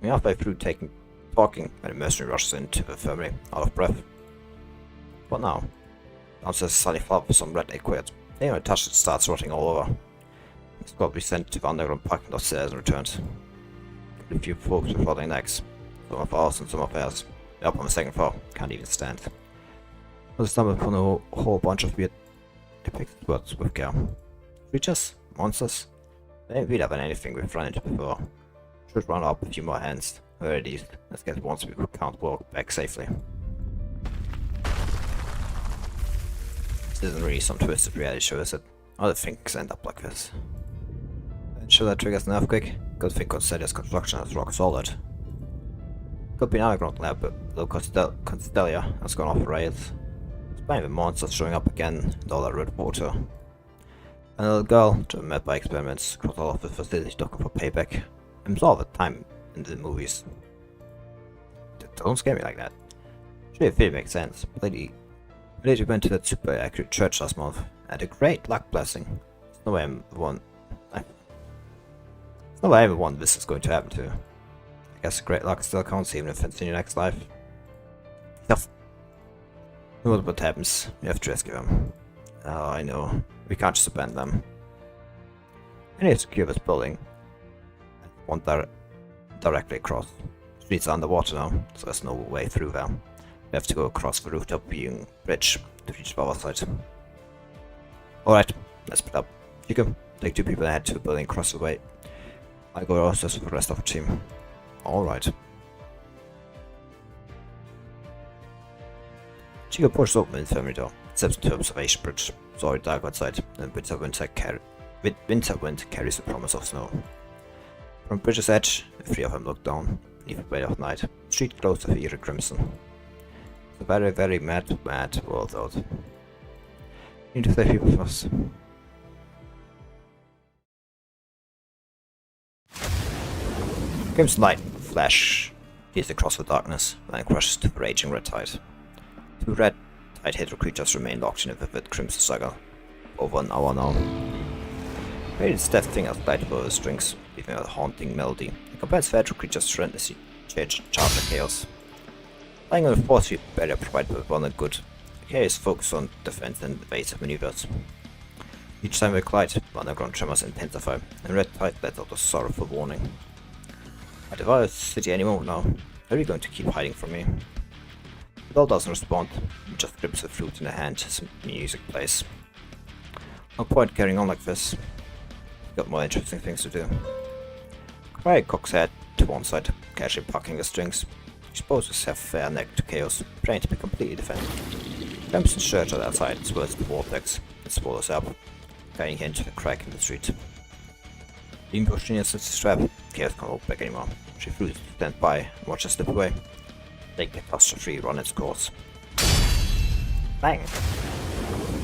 We're halfway through talking when the mercenary rushes into the infirmary, out of breath. What now? Downstairs, slightly flat with some red liquid. They haven't touched it, starts rotting all over. The squad we sent to the underground parking lot stairs and returned. A few folks with floating necks. Some of ours and some of theirs. They're up on the 2nd floor. Can't even stand. I stumbled upon a whole bunch of weird depicted words with care. Creatures? Monsters? They ain't weirder than anything we've run into before. Should run up a few more hands. Or at least, let's get once we can't walk back safely. This isn't really some twisted reality show, is it? Other things end up like this. And sure that triggers an earthquake? Good thing Constelia's construction is rock solid. Could be an underground lab, but though Constelia has gone off the rails. Despite the monsters showing up again and all that red water. A little girl, driven mad by experiments, across all of the facilities looking for payback. I'm all the time in the movies. Don't scare me like that. Sure, if it makes sense. Lady went to that super accurate church last month. Had a great luck blessing. There's no way I'm the one. There's no way I'm the one this is going to happen to. I guess great luck still counts even if it's in your next life. Tough. What happens? You have to rescue them. Oh, I know. We can't just abandon them. I need to secure this building. One directly across. The streets are underwater now, so there's no way through there. We have to go across the rooftop viewing bridge to reach the other side. Alright, let's split up. You can take 2 people ahead to the building across the way. I go downstairs with the rest of the team. Alright. Chico pushes open the infirmary door, steps into the observation bridge. It's already dark outside, and winter wind carries the promise of snow. From the bridge's edge, the 3 of them look down, beneath the weight of night. The street glows with eerie crimson. It's a very, very mad world out. We need to save people first. Crimson light flash leads across the darkness, then crushes to the raging red tide. 2 red tide hydra creatures remain locked in a vivid crimson struggle. Over an hour now. Maybe it's that thing has light over the strings, leaving a haunting melody Compared to Federal creatures relentlessly charge the chaos. Lying on the force field barrier provided with one and good, the chaos focus on defense and evasive maneuvers. Each time we collide, underground tremors intensify, and red tide lets out a sorrowful warning. I devour the city any moment now. Are you going to keep hiding from me? The doll doesn't respond, it just grips the flute in her hand as music plays. No point carrying on like this. We've got more interesting things to do. Quiet cocks head to one side, casually plucking the strings. Exposes her fair neck to chaos, praying to be completely defended. Crimson shirt on the outside swirls the vortex and swallows up, guiding her into the crack in the street. Being pushed in against the strap, chaos can't hold back anymore. She flew to stand by and watch her slip away. Letting the catastrophe run its course. Bang!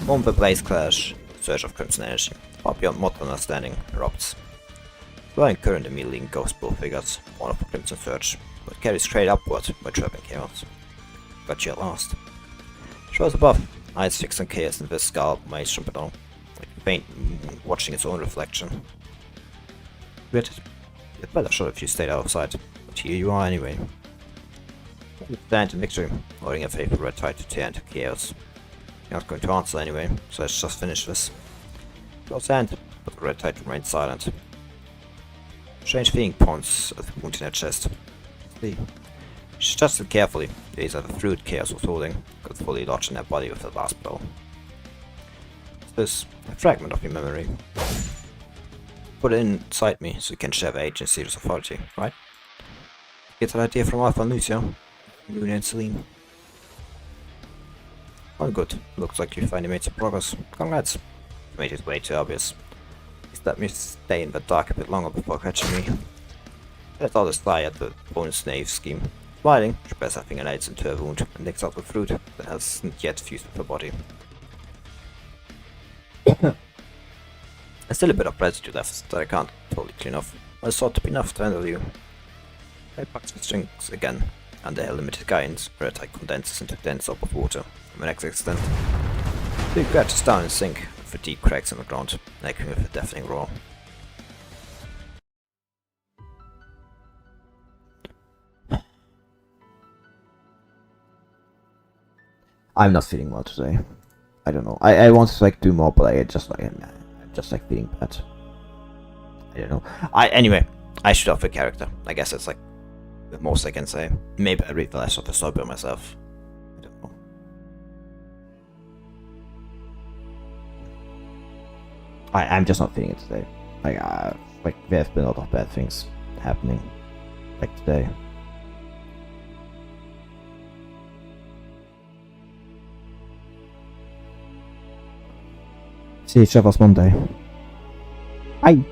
Moment the blaze clash, a surge of crimson energy, far beyond modern understanding, erupts. Flowing current immediately engulfs both figures, one of the crimson surge, but carries straight upward by trapping chaos. Got you at last. She was above, eyes fixed on chaos in the skull maze from below, like a faint moon watching its own reflection. Gritted. You'd better shot if you stayed outside, but here you are anyway. You stand in victory, holding a faithful red tide to tear into chaos. You're not going to answer anyway, so let's just finish this. Close hand, but the red tide remains silent. Strange feeling points at the wound in her chest. See. She adjusted carefully, gaze at the fluid chaos was holding, got fully lodged in her body with the last blow. Is this a fragment of your memory? Put it inside me so you can share the agency of authority, right? Get that idea from Alpha and Lucia, Luna and Celine. Oh good, looks like you finally made some progress. Congrats. You made it way too obvious. Please let me stay in the dark a bit longer before catching me. Let all this lie at the bonus knave scheme. Smiling, she pressed her fingernails into her wound and licks out the fruit that hasn't yet fused with her body. There's still a bit of residue left that I can't totally clean off. I thought to be enough to handle you. I packed the strings again, under her limited guidance, red tide condenses into a dense soap of water from an next extent. The craters down and sink, with deep cracks in the ground, echoing with a deafening roar. I'm not feeling well today. I don't know. I want to like do more, but I just like feeling bad. I don't know. Anyway, I should have a character. I guess it's like the most I can say. Maybe I read the rest of the story by myself. I don't know. I'm just not feeling it today. Like there's been a lot of bad things happening, like today. See each other Monday. Bye.